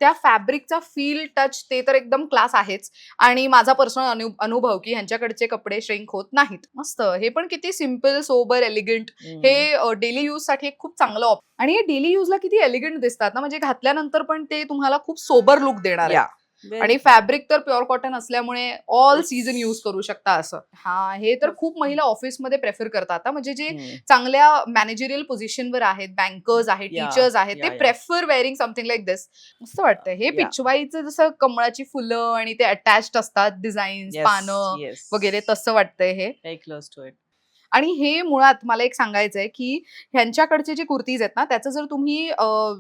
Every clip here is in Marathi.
त्या फॅब्रिकचा फील, टच ते तर एकदम क्लास आहेच. आणि माझा पर्सनल अनुभव की ह्यांच्याकडचे कपडे श्रिंक होत नाहीत. मस्त. हे पण किती सिंपल, सोबर, एलिगंट. हे डेली यूजसाठी एक खूप चांगलं आणि हे डेली यूजला किती एलिगंट दिसतात ना, म्हणजे घातल्यानंतर पण ते तुम्हाला खूप सोबर लुक देणार आहेत. आणि फॅब्रिक तर प्युअर कॉटन असल्यामुळे ऑल सीझन यूज करू शकता असं. हे तर खूप महिला ऑफिसमध्ये प्रेफर करतात म्हणजे जे चांगल्या मॅनेजरियल पोझिशनवर आहेत, बँकर्स आहेत, टीचर्स आहेत, ते प्रेफर वेअरिंग समथिंग लाईक दिस. मस्त वाटतं. हे पिचवाईचं जसं कमळाची फुलं आणि ते अटॅच्ड असतात, डिझाईन्स, पानं वगैरे, तसं वाटतंय हे. Close to it. आणि हे मुळात मला एक सांगायचंय की ह्यांच्याकडचे जे कुर्तीज आहेत ना, त्याचं जर तुम्ही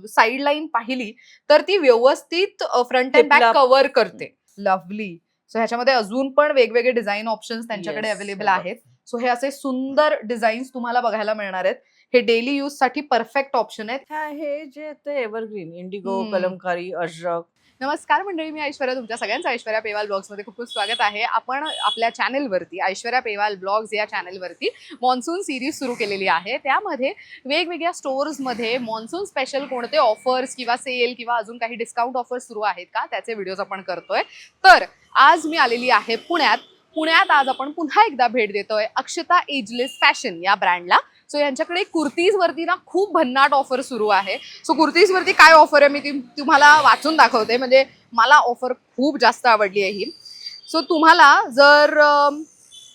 साईड लाईन पाहिली तर ती व्यवस्थित फ्रंट अँड बॅक कव्हर करते. लव्हली. सो ह्याच्यामध्ये अजून पण वेगवेगळे डिझाईन ऑप्शन्स त्यांच्याकडे अवेलेबल आहेत. सो हे असे सुंदर डिझाईन्स तुम्हाला बघायला मिळणार आहेत. हे डेली यूज साठी परफेक्ट ऑप्शन आहेत. हे जे ते एव्हरग्रीन, इंडिगो, कलमकारी, अजरक. नमस्कार मंडळी, मी ऐश्वर्या. तुमच्या सगळ्यांचं ऐश्वर्या पेवाल ब्लॉग्समध्ये खूप खूप स्वागत आहे. आपण आपल्या चॅनेलवरती, ऐश्वर्या पेवाल ब्लॉग्स या चॅनेलवरती मॉन्सून सिरीज सुरू केलेली आहे. त्यामध्ये वेगवेगळ्या स्टोअर्समध्ये मॉन्सून स्पेशल कोणते ऑफर्स किंवा सेल किंवा अजून काही डिस्काउंट ऑफर्स सुरू आहेत का, त्याचे व्हिडिओज आपण करतोय. तर आज मी आलेली आहे पुण्यात आज आपण पुन्हा एकदा भेट देतोय अक्षता एजलेस फॅशन या ब्रँडला. सो यांच्याकडे कुर्तीज वरती ना खूप भन्नाट ऑफर सुरू आहे. सो कुर्तीज वरती काय ऑफर आहे मी तुम्हाला वाचून दाखवते, म्हणजे मला ऑफर खूप जास्त आवडली आहे ही. सो तुम्हाला जर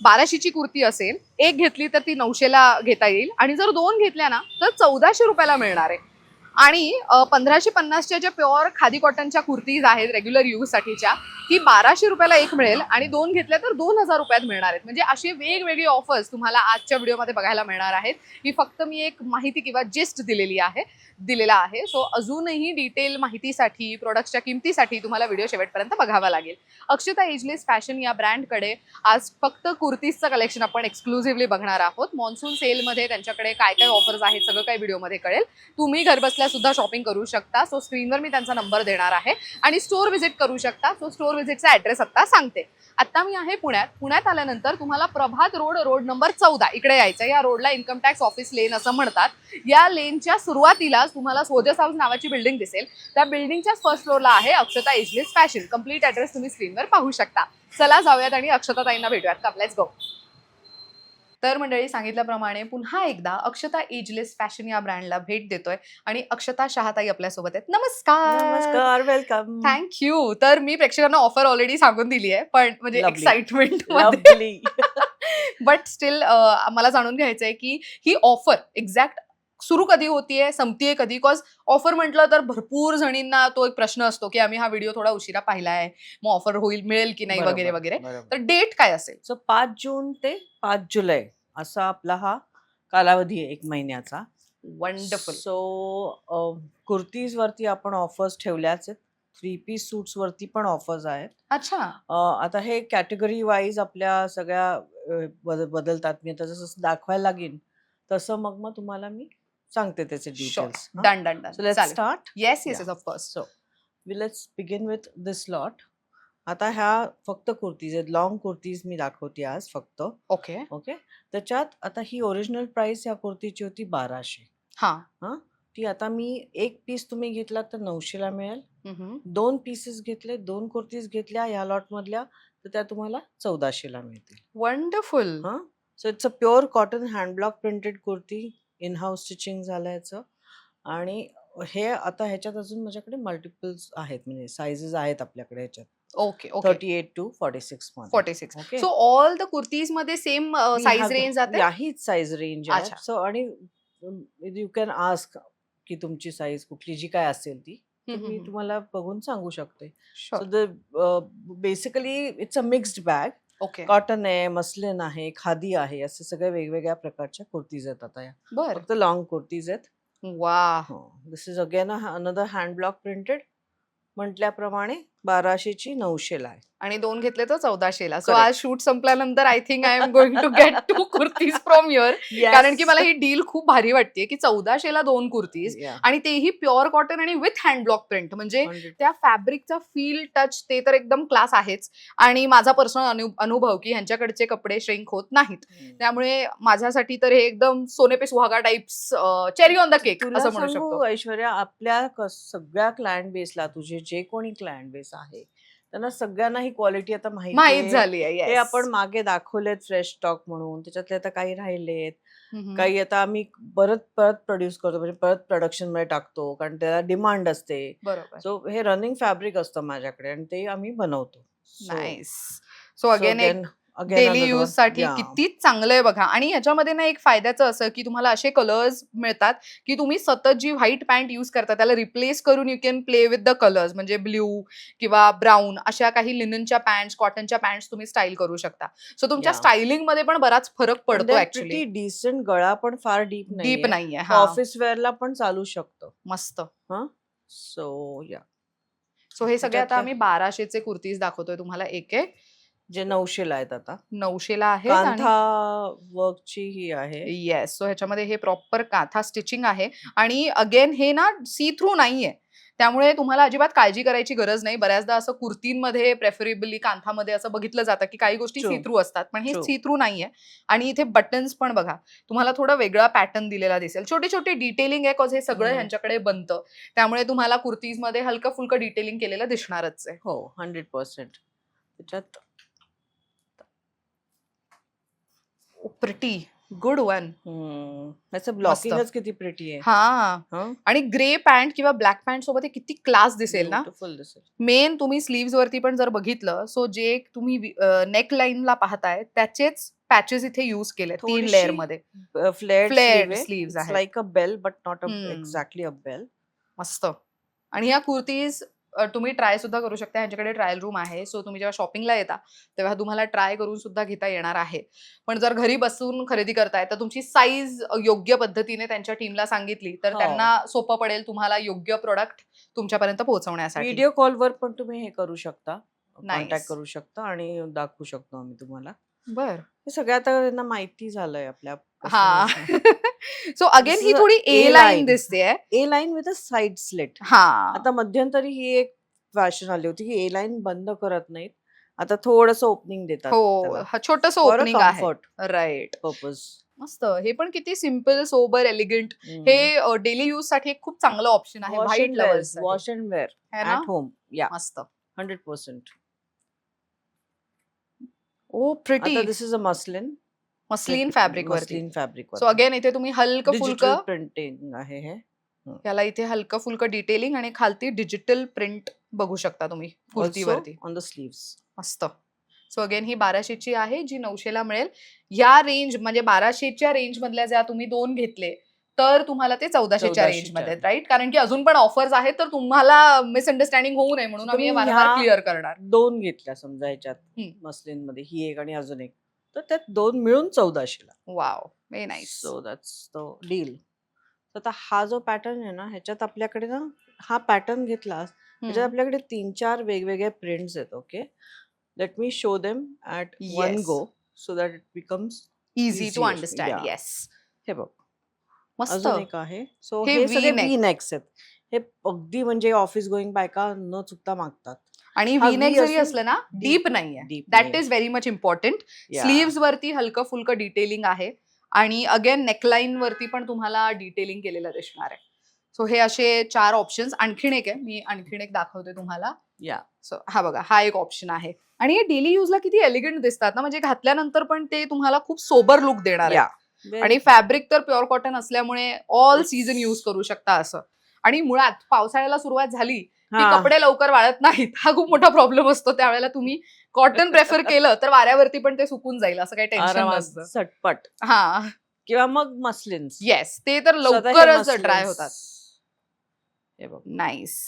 1200ची कुर्ती असेल, एक घेतली तर ती 900ला घेता येईल आणि जर 2 घेतल्या ना तर 1400 रुपयाला मिळणार आहे. आणि 1550च्या ज्या प्युअर खादी कॉटनच्या कुर्तीज आहेत रेग्युलर यूजसाठीच्या, ती 1200 रुपयाला एक मिळेल आणि 2 घेतल्या तर 2000 रुपयात मिळणार आहेत. म्हणजे असे वेगवेगळे ऑफर्स तुम्हाला आजच्या व्हिडिओमध्ये बघायला मिळणार आहेत. ही फक्त मी एक माहिती किंवा जिस्ट दिलेला आहे. सो अजूनही डिटेल माहितीसाठी, प्रोडक्ट्सच्या किमतीसाठी तुम्हाला व्हिडिओ शेवटपर्यंत बघावा लागेल. अक्षता एजलेस फॅशन या ब्रँडकडे आज फक्त कुर्तीजचं कलेक्शन आपण एक्सक्लुझिव्हली बघणार आहोत. मॉन्सून सेलमध्ये त्यांच्याकडे काय काय ऑफर्स आहेत सगळं काही व्हिडिओमध्ये कळेल. तुम्ही घरबसल्या सुद्धा शॉपिंग करू शकता. सो स्क्रीनवर मी त्यांचा नंबर देणार आहे आणि स्टोअर व्हिजिट करू शकता. सो स्टोअर व्हिजिटचा ॲड्रेस आता सांगते. आता मी आहे पुण्यात आल्यानंतर तुम्हाला प्रभात रोड नंबर 14 इकडे यायचं. या रोडला इन्कम टॅक्स ऑफिस लेन असं म्हणतात. या लेनच्या सुरुवातीला तुम्हाला सोजस हाऊस नावाची बिल्डिंग दिसेल. त्या बिल्डिंगच्या फर्स्ट फ्लोअरला आहे Akshata ageless fashion. Complete address तुम्ही स्क्रीनवर पाहू शकता. चला जाऊयात आणि अक्षता ताईंना भेटूयात. Let's go. तर मंडळी, सांगितल्याप्रमाणे पुन्हा एकदा अक्षता एजलेस फॅशन या ब्रँडला भेट देतोय आणि अक्षता शहाताई आपल्यासोबत आहेत. नमस्कार, वेलकम. थँक्यू. तर मी प्रेक्षकांना ऑफर ऑलरेडी सांगून दिली आहे, पण म्हणजे एक्साइटमेंट बट स्टील मला जाणून घ्यायचंय की ही ऑफर एक्झॅक्ट सुरू कधी होतीये, संपतीये कधी? बिकॉज ऑफर म्हटलं तर भरपूर जणींना तो एक प्रश्न असतो की आम्ही हा व्हिडिओ थोडा उशिरा पाहिलाय, मग ऑफर मिळेल की नाही वगैरे वगैरे. तर डेट काय असेल? सो 5 जून ते 5 जुलै असा आपला हा कालावधी आहे, 1 महिन्याचा. वंडरफुल. सो कुर्तीज वरती आपण ऑफर्स ठेवल्याच आहेत. 3 पीस सूट्स वरती पण ऑफर्स आहेत. अच्छा. आता हे कॅटेगरी वाईज आपल्या सगळ्या बदलतात. मी आता जसं दाखवायला लागेन तसं मग तुम्हाला मी सांगते त्याचे details. Done. So let's start. Yes of course. So let's begin with this lot. आता ह्या फक्त कुर्तीज आहेत, लॉंग कुर्तीज मी दाखवते आज फक्त. ओके. त्याच्यात आता ही ओरिजिनल प्राइस या कुर्तीची होती 1200. ती आता मी एक पीस तुम्ही घेतला तर 900ला मिळेल. 2 पीसेस घेतले, 2 कुर्तीज घेतल्या या लॉट मधल्या तर त्या तुम्हाला 1400ला मिळतील. Wonderful. So it's a pure cotton hand block printed kurti, in house stitching झालं याचं. आणि हे आता ह्याच्यात अजून माझ्याकडे मल्टिपल्स आहेत, म्हणजे साइजेस आहेत आपल्याकडे ह्याच्यात. ओके. 38 to 46 मध्ये. 46. सो ऑल द कुर्तीज मध्ये सेम साइज रेंज आहे? हीच साइज रेंज आहे. सो आणि यू कॅन आस्क की तुमची साइज कुठली जी काय असेल ती मी तुम्हाला बघून सांगू शकते. So basically it's a mixed bag. Cotton आहे, मस्लिन आहे, खादी आहे, असे सगळे वेगवेगळ्या प्रकारच्या कुर्तीज आहेत. आता या फक्त लॉंग कुर्तीज आहेत. वाह. This is again another hand block printed. म्हटल्याप्रमाणे 1200ची 900ला आहे. आणि 2 घेतले तर 1400ला. So Correct. आज शूट संपल्यानंतर I think I am going to get 2 kurtis from your. कारण की मला ही डील खूप भारी वाटते की 1400ला 2 कुर्तीज आणि तेही प्युअर कॉटन आणि विथ हँड ब्लॉक प्रिंट. म्हणजे त्या फॅब्रिकचा फील टच ते तर एकदम क्लास आहेच. आणि माझा पर्सनल अनुभव की ह्यांच्याकडचे कपडे श्रिंक होत नाहीत. त्यामुळे माझ्यासाठी तर हे एकदम सोने पे सुहागा types cherry on the cake असं म्हणू शकतो. ऐश्वर्या, आपल्या सगळ्या क्लायंट बेसला तुझे जे कोणी क्लायंट बेस आहे त्यांना सगळ्यांना ही क्वालिटी आता माहित झाली आहे. हे आपण मागे दाखवलेत फ्रेश स्टॉक म्हणून, त्याच्यातले आता काही राहिलेत, काही आता आम्ही परत प्रोड्यूस करतो, म्हणजे परत प्रोडक्शन मध्ये टाकतो, कारण त्याला डिमांड असते. बरोबर. सो हे रनिंग फॅब्रिक असतं माझ्याकडे आणि ते आम्ही बनवतो. Nice. So again daily use साठी किती चांगलं आहे बघा. आणि ह्याच्यामध्ये ना एक फायद्याचं असं की तुम्हाला असे कलर्स मिळतात की तुम्ही सतत जी व्हाईट पॅन्ट यूज करता त्याला रिप्लेस करून you can play with the colours. म्हणजे ब्ल्यू किंवा ब्राऊन अशा काही लिननच्या पॅन्ट्स, कॉटनच्या पॅन्ट्स तुम्ही स्टाईल करू शकता. सो तुमच्या स्टायलिंग मध्ये पण बराच फरक पडतो. ऍक्च्युली डिसेंट, गळा पण फार डीप नाहीये. ऑफिस वेअरला पण चालू शकतो. मस्त. सो हे सगळे आता आम्ही 1200चे कुर्तीज दाखवतोय तुम्हाला एक एक, जे 900ला आहेत. आता 900ला आहे. कांथा वर्कची ही आहे. येस. सो ह्याच्यामध्ये हे प्रॉपर काथा स्टिचिंग आहे. आणि अगेन हे ना सी थ्रू नाहीये. त्यामुळे तुम्हाला अजिबात काळजी करायची गरज नाही. बऱ्याचदा असं कुर्तींमध्ये प्रेफरेबली कांथामध्ये असं बघितलं जातं की काही गोष्टी सी थ्रू असतात, पण हे सी थ्रू नाहीये. आणि इथे बटन्स पण बघा, तुम्हाला थोडा वेगळा पॅटर्न दिलेला दिसेल. छोटे छोटे डिटेलिंग आहे, कॉज हे सगळं ह्यांच्याकडे बनतं. त्यामुळे तुम्हाला कुर्तीजमध्ये हलकं फुलकं डिटेलिंग केलेलं दिसणारच आहे. हो, 100%. त्याच्यात प्रिटी गुड वन. त्याचं ब्लॉकिंगच किती प्रिटी आहे. हा. आणि ग्रे पॅन्ट किंवा ब्लॅक पॅन्ट सोबत किती क्लास दिसेल ना. मेन तुम्ही स्लीव्स वरती पण जर बघितलं, सो जे तुम्ही नेक लाईनला पाहताय त्याचेच पॅचेस इथे युज केले 3 लेअर मध्ये. फ्लेअर्ड स्लीव्स आहेत. Like a bell but not exactly a bell. मस्त. आणि ह्या कुर्तीज तुम्ही ट्राय सुद्धा करू शकता. ह्यांच्याकडे ट्रायल रूम आहे. सो तुम्ही जेव्हा शॉपिंगला येता तेव्हा तुम्हाला ट्राय करून सुद्धा घेता येणार आहे. पण जर घरी बसून खरेदी करताय तर तुमची साईज योग्य पद्धतीने त्यांच्या टीमला सांगितली तर त्यांना सोपं पडेल तुम्हाला योग्य प्रोडक्ट तुमच्यापर्यंत पोहोचवण्यासाठी. व्हिडिओ कॉलवर पण तुम्ही हे करू शकता, कॉन्टॅक्ट करू शकता आणि दाखवू शकतो आम्ही तुम्हाला. हे सगळं आता त्यांना माहिती झालंय आपल्या. सो अगेन ही थोडी ए लाईन दिसते. A line with a side slit. आता मध्यंतरी ही एक फॅशन आली होती की ए लाईन बंद करत नाहीत, आता थोडंसं ओपनिंग देतात. हो, छोटस ओपनिंग आहे. राईट. पर्पज. मस्त. हे पण किती सिम्पल, सोबर, एलिगंट. हे डेली यूज साठी एक खूप चांगलं ऑप्शन आहे. White lovers, wash and wear at home. मस्त. 100%. Oh pretty. This is a muslin fabric वरती. सो अगेन इथे तुम्ही हलकं फुलकं प्रिंटिंग आहे हे. याला इथे हलकं फुलकं डिटेलिंग आणि खालती डिजिटल प्रिंट बघू शकता तुम्ही कुर्तीवरती ऑन द स्लीव्स. मस्त. सो अगेन ही 1200ची आहे जी 900ला मिळेल. या रेंज म्हणजे 1200च्या रेंज मधल्या ज्या तुम्ही 2 घेतले तर तुम्हाला ते 1400च्या रेंज मध्ये आहेत. राईट. कारण की अजून पण ऑफर्स आहेत तर तुम्हाला मिसअंडरस्टँडिंग होऊ नये म्हणून आम्ही वारंवार क्लिअर करणार. 2 घेतल्या समजा ह्याच्यात मस्लिन मध्ये, ही एक आणि अजून एक, तर त्यात 2 मिळून 1400ला. Wow, very nice. So that's the deal. आता हा जो पॅटर्न आहे ना, ह्याच्यात आपल्याकडे ना हा पॅटर्न घेतला ह्याच्यात आपल्याकडे 3-4 वेगवेगळे प्रिंट्स आहेत. Okay, let me show them at one go so that it becomes easy to understand. Yes. हे बघ, मस्त. अजून एक आहे. सो हे सगळे व्ही नेक्स आहेत. हे अगदी म्हणजे ऑफिस गोईंग बायका न चुकता मागतात. आणि व्ही नेक जरी असलं ना, डीप नाहीये. That is very much important. Sleeves वरती हलकं फुलकं डिटेलिंग आहे आणि अगेन नेकलाईन वरती पण तुम्हाला डिटेलिंग केलेलं दिसणार आहे. सो हे असे 4 ऑप्शन्स. आणखीन एक आहे, मी आणखीन एक दाखवते तुम्हाला. सो हा बघा, हा एक ऑप्शन आहे. आणि हे डेली यूजला किती एलिगंट दिसतात ना, म्हणजे घातल्यानंतर पण ते तुम्हाला खूप सोबर लुक देणार आहे. आणि फॅब्रिक तर प्युअर कॉटन असल्यामुळे ऑल सीझन यूज करू शकता असं. आणि मुळात पावसाळ्याला सुरुवात झाली की कपडे लवकर वाळत नाहीत, हा खूप मोठा प्रॉब्लेम असतो. त्यावेळेला तुम्ही कॉटन प्रेफर केलं तर वाऱ्यावरती पण ते सुकून जाईल, असं काही टेन्शन नसतं. सटपट. किंवा मग मस्लिन्स. येस, ते तर लवकरच ड्राय होतात. नाईस.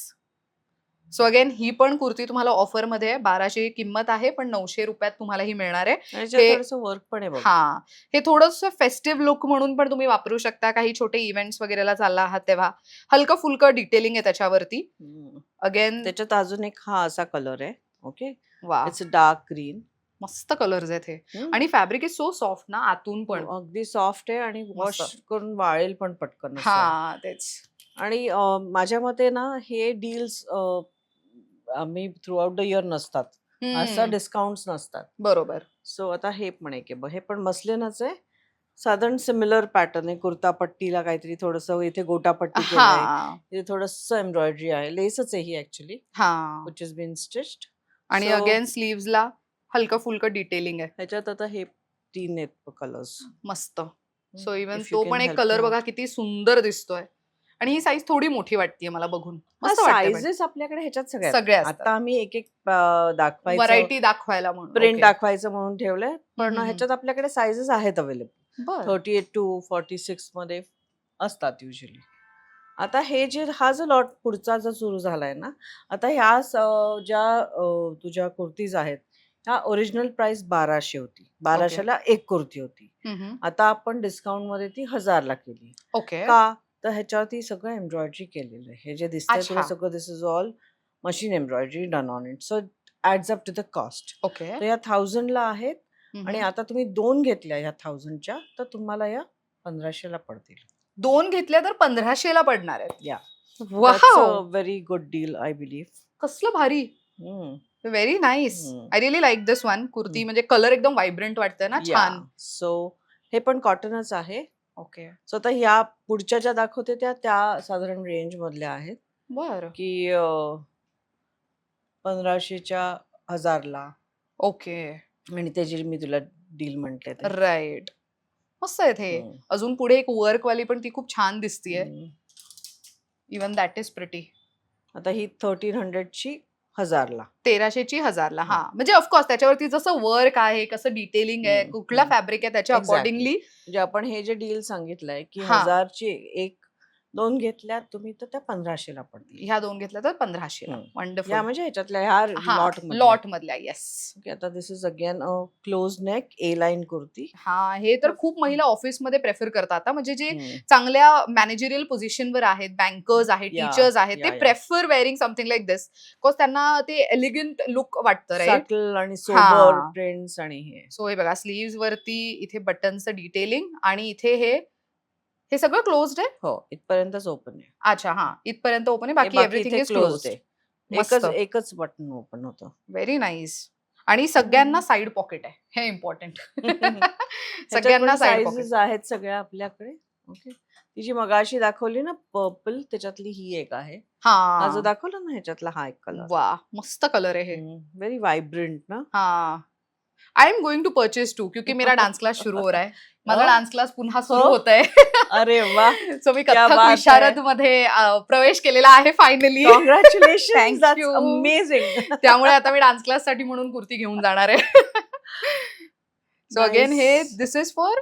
सो अगेन ही पण कुर्ती तुम्हाला ऑफर मध्ये आहे. 1200 किंमत आहे, पण 900 रुपयात तुम्हाला ही मिळणार आहे. आणि याच्यात थोडंसं वर्क पण आहे बघ. हा, हे थोडंसं फेस्टिव्ह लुक म्हणून पण तुम्ही वापरू शकता. काही छोटे इव्हेंट्स वगैरेला चालला आहात तेव्हा. हलकं फुलकं डिटेलिंग आहे त्याच्यावरती. अगेन त्याच्यात अजून एक हा असा कलर आहे. ओके, वा, इट्स डार्क ग्रीन. मस्त कलर्स आहेत हे. आणि फॅब्रिक इज सो सॉफ्ट ना आतून पण. अगदी सॉफ्ट आहे आणि वॉश करून वाळेल पण पटकन. हा तेच. आणि माझ्या मते ना हे डील्स आम्ही थ्रू आउट द इयर नसतात, असं डिस्काउंट्स नसतात. बरोबर. सो आता हे पण आहे की हे पण मसलिनच आहे, साधारण सिमिलर पॅटर्न आहे. कुर्ता पट्टीला काहीतरी थोडंसं इथे गोटापट्टी केलंय, इथे थोडंसं एम्ब्रॉयडरी आहे, लेसच आहे ही actually, which is been stitched. आणि अगेन स्लीव्हजला हलकं फुलकं डिटेलिंग आहे. ह्याच्यात आता हे 3 आहेत कलर्स. मस्त. सो इव्हन तो पण एक कलर बघा किती सुंदर दिसतोय. आणि ही साईज थोडी मोठी वाटतेय मला बघून. साईजेस आपल्याकडे ह्याच्यात सगळ्या आता आम्ही एक एक दाखवायचं, व्हरायटी दाखवायला म्हणून, प्रिंट दाखवायचं म्हणून ठेवलंय, पण ह्याच्यात आपल्याकडे साईजेस आहेत अवेलेबल. 38 to 46 मध्ये असतात युजली. आता हे जे हा जो लॉट पुढचा जो सुरू झालाय ना, आता ह्या ज्या तुझ्या कुर्तीज आहेत ह्या ओरिजिनल प्राइस 1200 होती. 1200ला एक कुर्ती होती. आता आपण डिस्काउंट मध्ये ती 1000ला केली. ओके. का तर ह्याच्यावरती सगळं एम्ब्रॉयडरी केलेलं आहे. हे जे दिसतंय तुला सगळं, this is all machine embroidery done on it, so adds up to the cost. Okay. तर या 1000ला आहेत. आणि आता तुम्ही 2 घेतल्या ह्या 1000च्या तर तुम्हाला या 1500ला पडतील. 2 घेतल्या तर 1500ला पडणार आहेत. या, very good deal I believe. कसलं भारी. Very nice. I really like this one. Kurti म्हणजे कलर एकदम व्हायब्रंट वाटतंय ना, छान. सो हे पण कॉटनच आहे. ओके. सो आता ह्या पुढच्या ज्या दाखवते त्या साधारण रेंज मधल्या आहेत. बरं. की 1500च्या 1000ला. ओके. आणि त्याची मी तुला डील म्हटले. राईट. मस्त आहेत हे. अजून पुढे एक वर्क वाली पण ती खूप छान दिसतीये. Even that is pretty. आता ही 1300ची 1000ला. 1300ची 1000ला. हा, म्हणजे ऑफकोर्स त्याच्यावरती जसं वर्क आहे, कसं डिटेलिंग आहे, कुठला फॅब्रिक आहे त्याच्या अकॉर्डिंगली. म्हणजे आपण हे जे डील सांगितलंय की 1000ची 2 घेतल्या तुम्ही तर त्या 1500ला पडतील. ह्या 2 घेतल्या तर 1500ला. वंडरफुल. या म्हणजे ह्याच्यातल्या ह्या लॉट मधल्या. येस. ओके. आता this is again close neck A line kurti. हा, हे तर खूप महिला ऑफिसमध्ये प्रेफर करतात. म्हणजे जे चांगल्या मॅनेजरियल पोझिशनवर आहेत, बँकर्स आहेत, टीचर्स आहेत, ते prefer wearing something like this, because त्यांना ते एलिगंट लुक वाटतं, राईट. सटल आणि सोबर प्रिंट्स. आणि हे सो हे बघा, स्लीव्स वरती इथे बटन्सचं डिटेलिंग आणि इथे हे सगळं क्लोज्ड आहे. हो, इथपर्यंतच ओपन आहे. अच्छा, हा, इथपर्यंत ओपन आहे, बाकी एव्हरीथिंग इज क्लोज्ड आहे. एकच बटन ओपन होतं. Very nice. आणि सगळ्यांना साइड पॉकेट आहे, हे इम्पॉर्टंट. सगळ्यांना साइड पॉकेट आहेत सगळ्या आपल्याकडे. ओके. ती जी मगाशी दाखवली ना पर्पल, त्याच्यातली ही एक आहे. हा, जो दाखवला ना ह्याच्यातला हा एक कलर. वा, मस्त कलर आहे हे. व्हेरी वायब्रंट ना. हा, I am going to purchase two, क्योंकि मेरा डान्स क्लास शुरू हो रहा है. माझा डान्स क्लास पुन्हा सुरू होत आहे. अरे वा. सो मी कथ्थक विशारद मध्ये प्रवेश केलेला आहे finally. Congratulation. Thank you. Amazing. त्यामुळे आता मी डान्स क्लास साठी म्हणून कुर्ती घेऊन जाणार आहे. सो अगेन हे दिस इज फॉर.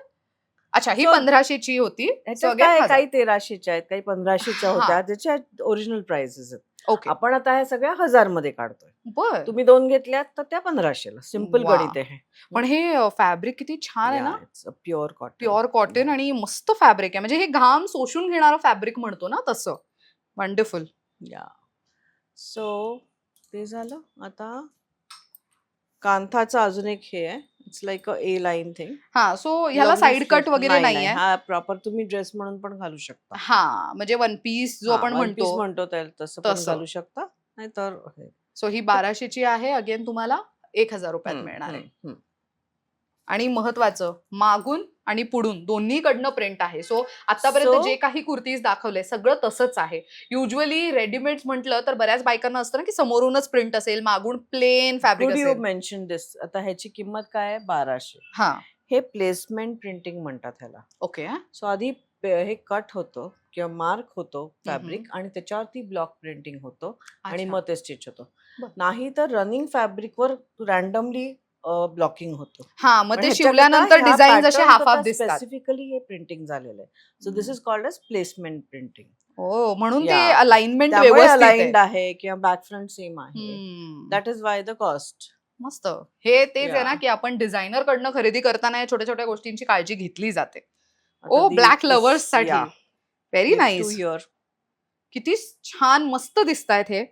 अच्छा, ही 1500ची होती. काही 1300च्या आहेत, काही 1500च्या होत्या, त्याच्या ओरिजिनल प्राइसेस आहेत. ओके. आपण आता ह्या सगळ्या 1000 मध्ये काढतोय. बर. तुम्ही 2 घेतल्यात तर त्या 1500ला. सिम्पल गणित आहे. पण हे फॅब्रिक किती छान आहे ना. Pure cotton. प्युअर कॉटन आणि मस्त फॅब्रिक आहे. म्हणजे हे घाम शोषून घेणारं फॅब्रिक म्हणतो ना तसं. वंडरफुल. या. सो ते झालं. आता कांथाचं अजून एक हे आहे. It's like a A line thing. हा, सो ह्याला साइड कट वगैरे नाहीये. हा, प्रॉपर तुम्ही ड्रेस म्हणून पण घालू शकता. हा, म्हणजे वन पीस जो आपण म्हणतो तसं पण घालू शकता. नाहीतर सो ही 1200ची आहे. अगेन तुम्हाला 1000 रुपयात मिळणार आहे. आणि महत्वाचं, मागून आणि पुढून दोन्हीकडनं प्रिंट आहे. सो आतापर्यंत जे काही कुर्तीज दाखवले सगळं तसंच आहे. युजली रेडीमेड म्हटलं तर बऱ्याच बायकांना असतं ना की समोरूनच प्रिंट असेल, मागून प्लेन फॅब्रिक असेल. यू मेन्शन दिस. आता ह्याची किंमत काय आहे? 1200. हा, हे प्लेसमेंट प्रिंटिंग म्हणतात ह्याला. ओके. सो आधी हे कट होतो किंवा मार्क होतो फॅब्रिक आणि त्याच्यावरती ब्लॉक प्रिंटिंग होतो आणि मग ते स्टिच होतो. नाही तर रनिंग फॅब्रिकवर रॅन्डमली ब्लॉकिंग होतं. हा, मग पण ते ह्याच्याकरता शिवल्यानंतर ह्या डिझाईन असे हाफ हाफ पॅटर्न दिसतात. स्पेसिफिकली हे प्रिंटिंग झालेलं आहे. So this is called edge placement printing. हो, म्हणून ते या अलाइनमेंट त्यामुळे व्यवस्थित आहे. अलाइन्ड आहे किंवा बॅक फ्रंट सेम आहे. हम्म. That is why the cost. मस्त. हे तेच आहे ना या की आपण डिझायनर कडनं खरेदी करताना या छोट्या छोट्या गोष्टींची काळजी घेतली जाते. आता ओ, ब्लॅक दिस लवर्स साठी या very gift too nice. Here. किती छान मस्त दिसतायत हे.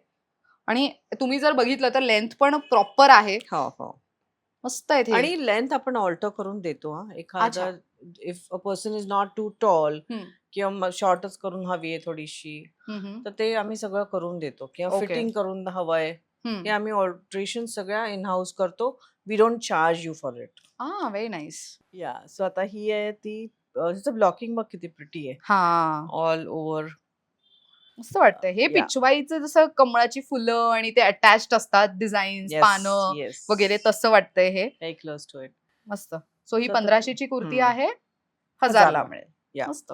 आणि तुम्ही जर बघितलं तर लेंथ पण प्रॉपर आहे. हो हो. मस्त आहेत हे. आणि लेंथ आपण ऑल्टर करून देतो. हा, अच्छा. एखादा if a person is not too tall hmm, किंवा शॉर्टच करून हवी आहे थोडीशी, हम्म, तर ते आम्ही सगळं करून देतो. किंवा ओके. फिटिंग करून हवंय हे हम्म. आम्ही ऑल्टरेशन सगळ्या इन हाऊस करतो. We don't charge you for it. Very nice. Yeah so आता ही आहे ती तिचं ब्लॉकिंग बघ किती प्रिटी आहे. हा, ऑल ओव्हर. मस्त वाटतंय हे. या पिचवाईचं जसं कमळाची फुलं आणि ते अटॅच्ड असतात डिझाईन्स, येस पानं येस वगैरे, तसं वाटतंय हे. Very close to it. मस्त. सो ही सो आता 1500 ची कुर्ती आहे, 1000 ला 1000ला. मिळेल. या मस्त.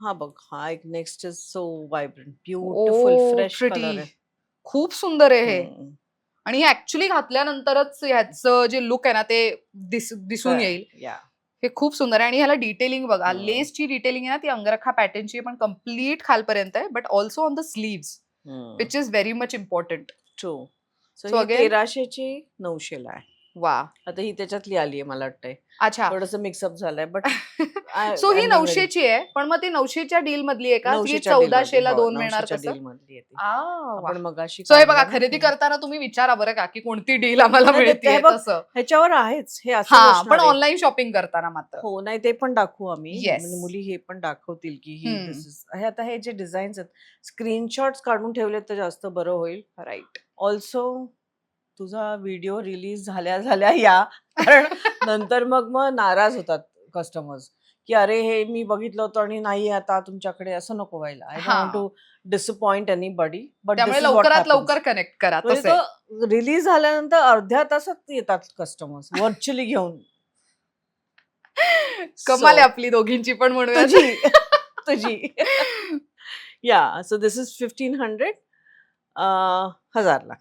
हा बघ, हा एक next is so vibrant beautiful oh, fresh pretty. Colour आहे. खूप सुंदर आहे हे. हम्म. आणि हे ऍक्च्युली घातल्यानंतरच ह्याचं जे लुक आहे ना ते दिसून येईल. या हे खूप सुंदर आहे. आणि ह्याला डिटेलिंग बघा. हम्म. लेसची डिटेलिंग आहे ना ती अंगरखा पॅटर्नची आहे, पण कम्प्लीट खालपर्यंत आहे, but also on the sleeves, which is very much important. True. So so he again 1300 ची 900 ला आहे. वा. आता ही त्याच्यातली आली आहे मला वाटतंय. अच्छा. थोडस मिक्सअप झालंय बट सो ही 900 ची आहे, पण मग ती 900च्या डील मधली आहे का? ती 900च्या डील 1400 ला मधली. हो, 2 मिळणार 900च्या तसं? डील मधली आहे ती. वा. आपण मगाशी सो हे बघा, काढलं ना खरेदी ते. करताना तुम्ही विचारा बरं का की कोणती डील आम्हाला नाही, ते मिळते बघ, तसं. ह्याच्यावर आहेच हे असंच हा, असणार पण आहे. ऑनलाईन शॉपिंग करताना मात्र. हो, नाही ते पण दाखवू आम्ही. येस. म्हणजे मुली हे पण दाखवतील की ही हम्म. दिस इज हे. आता हे जे डिझाईन्स आहेत स्क्रीनशॉट्स काढून ठेवले तर जास्त बरं होईल. राईट. ऑल्सो तुझा व्हिडिओ रिलीज झाल्या झाल्या या, कारण नंतर मग नाराज होतात कस्टमर्स की अरे हे मी बघितलं होतं आणि नाही आता तुमच्याकडे. असं नको व्हायला. I don't want to disappoint anybody, but this त्यामुळे इज व्हॉट लवकरात हॅपन्स. लवकर कनेक्ट करा. म्हणजे तसं आहे. तो रिलीज झाल्यानंतर अर्ध्या तासात येतात कस्टमर्स व्हर्च्युअली घेऊन. कमाल आहे So, आपली दोघींची पण म्हणूया. तुझी तुझी या. सो दिस इज 1500 1000ला.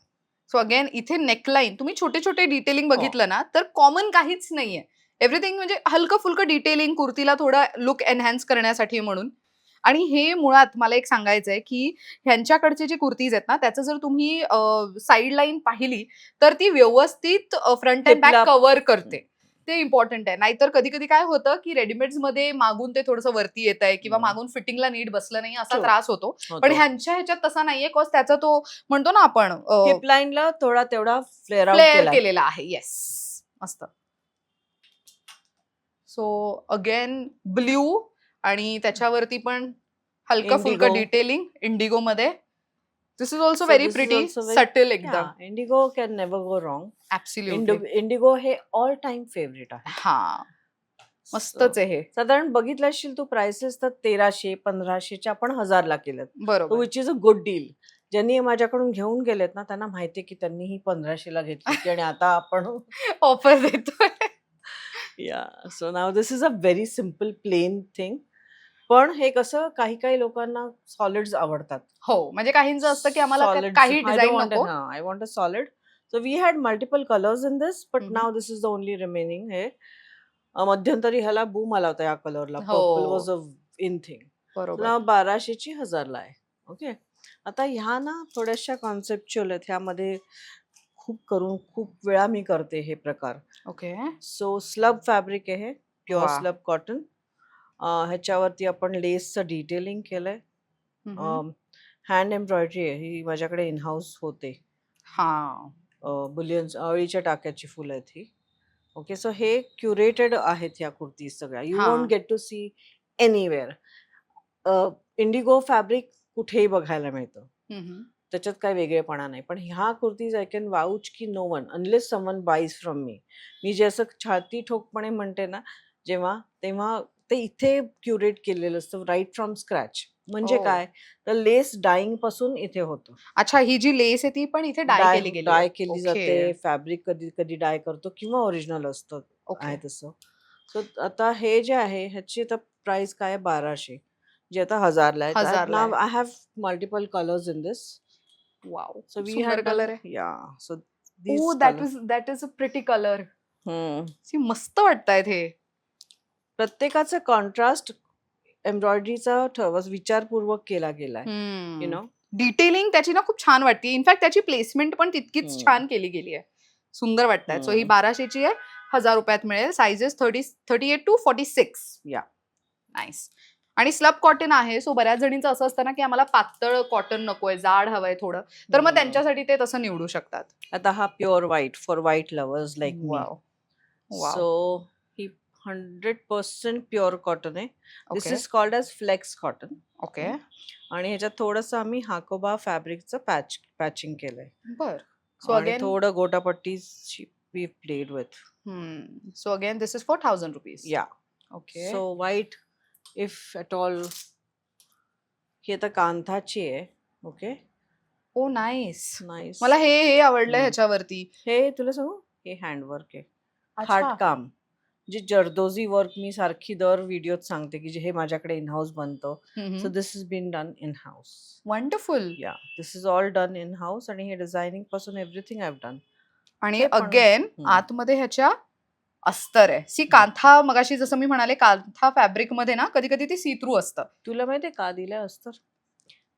सो अगेन इथे नेकलाईन तुम्ही छोटे छोटे डिटेलिंग बघितलं ना तर कॉमन काहीच नाहीये. एव्हरीथिंग म्हणजे हलकं फुलकं डिटेलिंग कुर्तीला थोडा लुक एनहान्स करण्यासाठी म्हणून. आणि हे मुळात मला एक सांगायचंय की ह्यांच्याकडचे जे कुर्तीज आहेत ना त्याचं जर तुम्ही साईड लाईन पाहिली तर ती व्यवस्थित फ्रंट अँड बॅक हिपला कव्हर करते. ते इम्पॉर्टंट आहे. नाहीतर कधी कधी काय होतं की रेडीमेड्स मध्ये मागून ते थोडंसं वरती येत आहे किंवा मागून फिटिंगला नीट बसलं नाही असा True. त्रास होतो. पण होतो. ह्यांच्या ह्याच्यात तसा नाहीये कॉज त्याचा तो म्हणतो ना आपण हिप लाईनला थोडा तेवढा फ्लेअर आउट फ्लेअर केला. केलेला आहे. येस, मस्त. सो अगेन ब्ल्यू आणि त्याच्यावरती पण हलका फुलका Indigo. डिटेलिंग इंडिगो मध्ये. This is also So very this is pretty, also very- subtle एकदम. Yeah, Indigo can never go wrong. Absolutely. Indigo हे ऑल टाइम फेवरेट आहे. हा, मस्तच आहे हे. साधारण बघितलं असशील तू प्राइसेस तर 1300 1500च्या पण 1000ला केलेत. बरोबर. Which is a good deal. ज्यांनी माझ्याकडून घेऊन गेलेत ना त्यांना माहितीये की त्यांनी ही 1500ला घेतली होती आणि आता आपण ऑफर देतोय. या. सो नाव this is a very simple plain thing. पण हे कसं काही काही लोकांना सॉलिड्स आवडतात. हो, म्हणजे काहींचं असतं की आम्हाला त्यात Solids. काही I don't डिझाईन want नको. I want a solid. So we had multiple colors in this, but Mhm. now this is the only remaining. हे मध्यंतरी ह्याला बूम आला होता या कलरला. हो. Purple was a in thing. बरोबर. 1200 ची 1000ला आहे. ओके. आता ह्या ना थोड्याशा कॉन्सेप्च्युअल आहेत. ह्यामध्ये खूप वेळा मी करते हे प्रकार. ओके. सो स्लब फॅब्रिक आहे हे, प्युअर वा. Slub cotton. ह्याच्यावरती आपण लेसचं डिटेलिंग केलंय. हँड एम्ब्रॉयडरी आहे ही माझ्याकडे इन हाऊस होते. हा, बुलियन अळीच्या टाक्याची फुलं आहेत ही. ओके. सो हे क्युरेटेड आहेत ह्या कुर्तीज सगळ्या. यू हा. Won't get to see anywhere. Indigo fabric कुठेही बघायला मिळतं. त्याच्यात काय वेगळेपणा नाही. पण ह्या कुर्तीज आय कॅन वाउच की no one unless someone buys from me. मी जे असं छाती ठोकपणे म्हणते ना तेव्हा ते इथे क्युरेट केलेलं असतं राईट फ्रॉम स्क्रॅच. म्हणजे ओ. काय तर लेस डाईंग पासून इथे होतं. अच्छा, ही जी लेस आहे ती पण इथे डाय केली गेली डाय आहे. केली ओके. जाते. फॅब्रिक कधी कधी डाय करतो किंवा ओरिजिनल असतं ओके. आहे तसं. सो आता हे जे आहे ह्याची आता प्राइस काय आहे 1200 जे आता 1000ला आहे. 1000 ला नाव आहे. I have multiple colours in this. Wow, so we सुंदर हॅड कलर डन आहे. Yeah. So oh that is a pretty colour. मस्त वाटतायत हे. प्रत्येकाचा कॉन्ट्रास्ट एम्ब्रॉयडरीचा विचारपूर्वक केला गेलाय. यु नो डिटेलिंग त्याची ना खूप छान वाटते. इनफॅक्ट त्याची प्लेसमेंट पण तितकीच छान केली गेली आहे. सुंदर वाटतात. सो ही 1200ची आहे, 1000 रुपयात मिळेल. Sizes 38 to 46. या नाईस. आणि स्लब कॉटन आहे. सो बऱ्याच जणींचं असं असतं ना की आम्हाला पातळ कॉटन नकोय, जाड हवंय थोडं, तर मग त्यांच्यासाठी ते तसं निवडू शकतात. आता हा pure white for white lovers like me. Wow. Wow. So ही 100% प्युअर कॉटन आहे. This okay. Is called edge flex cotton. Okay. आणि ह्याच्यात थोडंसं आम्ही हाकोबा फॅब्रिकचं पॅचिंग केलंय. बर. सो आणि अगेन थोडं gota patti we played with. So again this is for 1000 rupees. Yeah. Okay. So white if at all. ही आता कांथाची आहे. ओके. Oh nice. नाईस. मला हे आवडलंय ह्याच्यावरती. हे तुला सांगू, हे हँडवर्क आहे. अच्छा. हार्टकाम. जे जरदोजी वर्क मी सारखी दर व्हिडिओत सांगते की जे हे माझ्याकडे इन हाऊस बनतं. So this is been done in house. Wonderful. Yeah, this is all done in house. आणि हे डिझायनिंग पासून एव्हरीथिंग आय हॅव डन. आणि अगेन आतमध्ये ह्याच्या अस्तर आहे. सी कांथा, मगाशी जसं मी म्हणाले, कांथा फॅब्रिक मध्ये ना कधी कधी ती सी थ्रू असतं. तुला माहितीये का दिलंय अस्तर?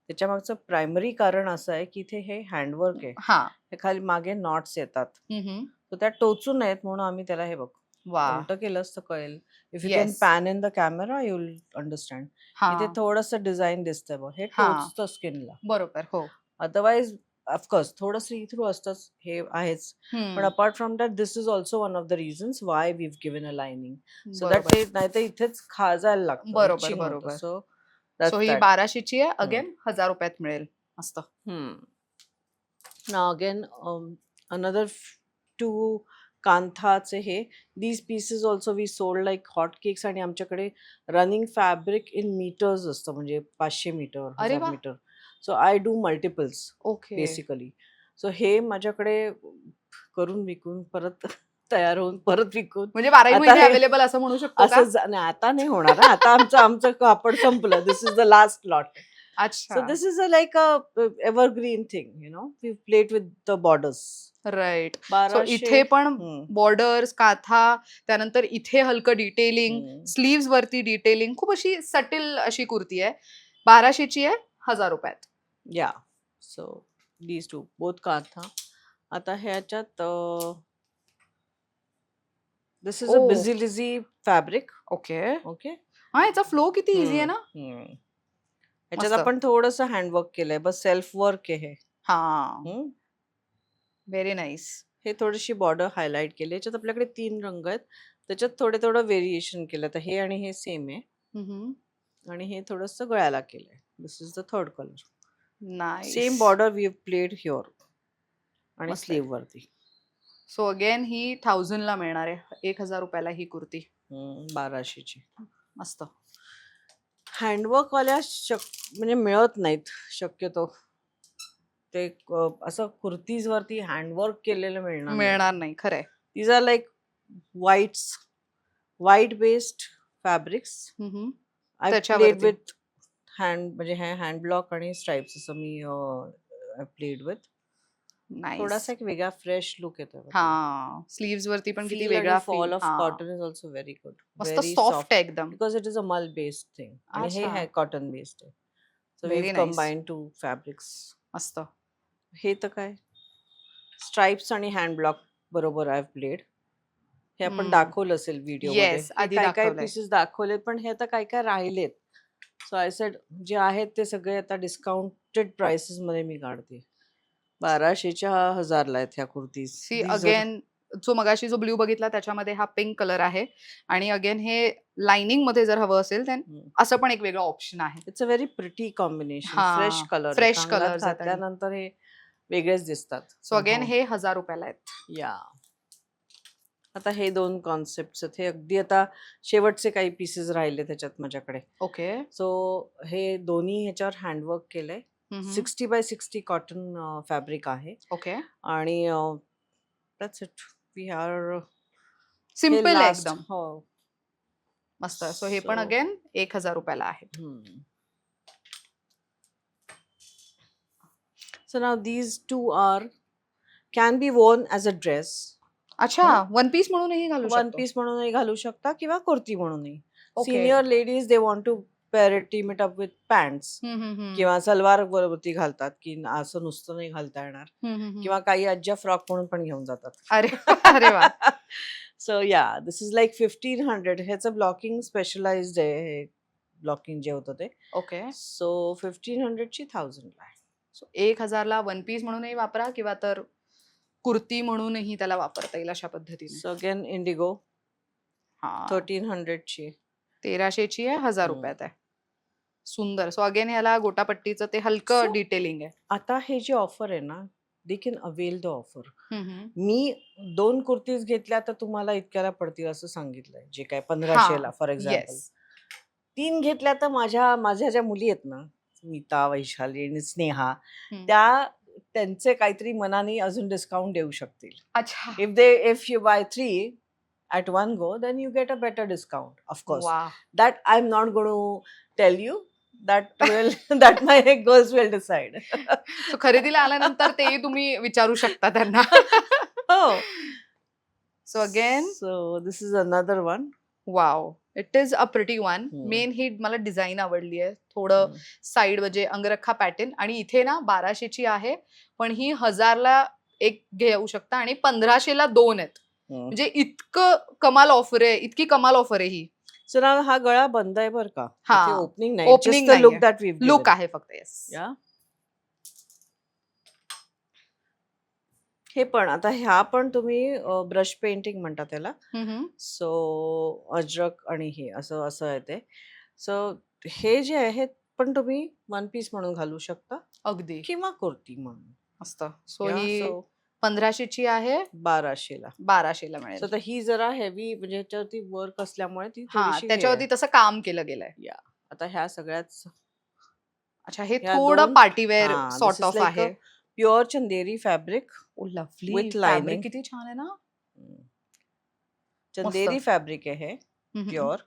त्याच्या मागचं प्रायमरी कारण असं आहे की इथे हे हँडवर्क आहे. हा. हे खाली मागे नॉट्स येतात. तर त्या टोचून नयेत म्हणून आम्ही त्याला हे बघ वा. उलटं केलं असतं कळेल. If you Yes. Can pan in the camera you will understand. इथे थोडंसं डिझाईन दिसतंय बघ, हे टोचतं स्किनला. बरोबर. हो. अदरवाईज ऑफकोर्स थोडं सी थ्रू असतंच, हे आहेच. पण apart from that this is also one of the reasons why we have given a lining. So that ते नाहीतर इथेच खाजायला लागतं. बरोबर, itching होतं. बरोबर. सो ही 1200ची आहे. अगेन 1000 रुपयात मिळेल. मस्त. नाउ अगेन अनदर 2 कांथाचे हे. These pieces also we sold like hot cakes. आणि आमच्याकडे रनिंग फॅब्रिक इन मीटर्स असतं, म्हणजे 500 मीटर, अरे 1000 वा. Metre. So I do multiples okay. Basically. So हे माझ्याकडे करून विकून परत तयार होऊन परत विकून म्हणजे 12 आता महिने हे अवेलेबल असं म्हणू शकतो का? असं नाही, आता नाही होणार हा. आता आमचं कापड संपलं. दिस इज द लास्ट लॉट. अच्छा. So this is like a evergreen thing, you know. We've played with the borders. Right. So 1200. इथे पण बॉर्डर्स, काथा, त्यानंतर इथे हलकं डिटेलिंग, स्लीव्स वरती डिटेलिंग, खूप अशी सटिल अशी कुर्ती आहे. 1200ची आहे, 1000 रुपयात. Yeah. So these two both काथा. आता ह्याच्यात this is a busy lizzy fabric. Okay. Okay. हा, याचा फ्लो किती इझी आहे ना. ह्याच्यात मस्त. आपण थोडंसं हँडवर्क केलंय, बस सेल्फ वर्क आहे हे. हा. Very nice. हे थोडीशी बॉर्डर हायलाइट केली. याच्यात आपल्याकडे 3 रंग आहेत. त्याच्यात थोडं व्हेरिएशन केलं. तर हे आणि हे सेम आहे. आणि हे थोडंसं गळ्याला केलंय. This is the third colour. Nice. Same border we have played here. आणि मस्त आहे. स्लीव वरती. सो अगेन ही 1000 ला मिळणार आहे. 1000 रुपयाला ही कुर्ती. 1200ची. मस्त. हँडवर्क वाल्या म्हणजे मिळत नाहीत शक्यतो. ते असं कुर्तीज वरती हँडवर्क केलेलं मिळणार नाही. खरंय. These are like white based fabrics. I played with म्हणजे हे हँड ब्लॉक आणि स्ट्राइप्स असं मी प्लेड विथ. थोडासा एक वेगळा फ्रेश लुक येतो. हा. स्लीव्स वरती पण किती वेगळा fall of cotton is also very good. मस्त सॉफ्ट आहे एकदम. बिकॉज इट इज अ मल बेस्ड थिंग. आणि हे कॉटन बेस्ड आहे. So we combine 2 fabrics. मस्त. हे तर काय स्ट्राइप्स आणि हँड ब्लॉक बरोबर आय प्लेड. हे आपण दाखवलं असेल व्हिडिओ मध्ये. काय पीसेस दाखवले, पण हे आता काय राहिलेत. सो आय सेड जे आहेत ते सगळे आता डिस्काउंटेड प्राइसेस मध्ये मी काढते. 1200च्या 1000ला आहेत ह्या कुर्तीज. सी अगेन जो मगाशी जो ब्ल्यू बघितला त्याच्यामध्ये हा पिंक कलर आहे. आणि अगेन हे लाइनिंग मध्ये जर हवं असेल तर असं पण एक वेगळं ऑप्शन आहे. It's a very pretty combination. Fresh colour. Fresh colour घातल्यानंतर हे वेगळेच दिसतात. सो अगेन हे 1000 रुपयाला आहेत. या. आता हे 2 कॉन्सेप्ट आहेत. हे अगदी आता शेवटचे काही पीसेस राहिले त्याच्यात माझ्याकडे. ओके. सो हे दोन्ही ह्याच्यावर हँडवर्क केलंय. 60 by 60 कॉटन फॅब्रिक आहे. ओके. आणि that's it. We are simple एकदम. हो. मस्त. सो हे पण अगेन 1000 रुपयाला आहे. So now these two are can be worn as a dress, अच्छा, वन पीस म्हणूनही घालू वन शकतो. पीस म्हणूनही घालू शकता किंवा कुर्ती म्हणूनही. Okay. Senior ladies they want to pair it, team it up with pants किंवा सलवार वरती घालतात, की असं नुसतं नाही घालता येणार. किंवा काही आज्या फ्रॉक म्हणून पण घेऊन जातात. अरे अरे वा. सो या दिस इज लाईक 1500. ह्याचं ब्लॉकिंग स्पेशलाइज्ड आहे, हे ब्लॉकिंग जे होतं ते. ओके. सो 1500 ची 1000 ला आहे. सो 1000ला वन पीस म्हणूनही वापरा किंवा तर कुर्ती म्हणूनही त्याला वापरता येईल अशा पद्धतीने. सो अगेन इंडिगो हा 1300 ची आहे. 1300ची आहे, 1000 हम्म. रुपयात आहे. सुंदर. सो अगेन याला गोटापट्टीचं ते हलकं So, डिटेलिंग आहे. आता हे जे ऑफर आहे ना, they can avail the offer. मी 2 कुर्तीज घेतल्या तर तुम्हाला इतक्याला पडतील असं सांगितलंय, जे काय 1500 ला फॉर एक्झाम्पल. येस. 3 घेतल्या तर माझ्या ज्या मुली आहेत ना, स्मिता, वैशाली आणि स्नेहा, हम्म. त्यांचे काहीतरी मनाने अजून डिस्काउंट देऊ शकतील. अच्छा. If you buy 3 at one go, then you get a better discount, of course. वा. That I'm not going to tell you. That my girls will decide. So खरेदीला आल्यानंतर तेही तुम्ही विचारू शकता त्यांना. Oh, so again so this is another one. Wow, it is a pretty one. हम्म. मेन ही मला डिझाईन आवडली आहे. थोडं साईड म्हणजे अंगरखा पॅटर्न, आणि इथे ना 1200ची आहे, पण ही 1000ला एक घेऊ शकता आणि 1500ला 2 आहेत. म्हणजे इतकं कमाल ऑफर आहे, इतकी कमाल ऑफर आहे ही. So now हा गळा बंद आहे बरं का? हा. ओपनिंग नाही, Opening just the look नाहीये. that we've look given. आहे फक्त. येस. Yeah. हे पण आता ह्या पण तुम्ही ब्रश पेंटिंग म्हणतात त्याला. सो अजरक आणि हे असं असं आहे ते. सो हे जे आहे पण तुम्ही वन पीस म्हणून घालू शकता अगदी किंवा कुर्ती म्हणून. मस्त. सो Yeah, ही so 1500ची आहे, 1200 ला. 1200ला मिळेल. So आता ही जरा हेवी म्हणजे याच्यावरती वर्क असल्यामुळे ती हा, थोडीशी हे त्याच्यावरती आहे. तसं काम केलं गेलंय. आता ह्या सगळ्याच अच्छा, हे ह्या थोडं 2 पार्टीवेअर हा sort this is of like आहे. Pure Chanderi fabric oh lovely. with fabric lining. किती छान आहे ना. चंदेरी फॅब्रिक आहे हे हम्म. प्युअर.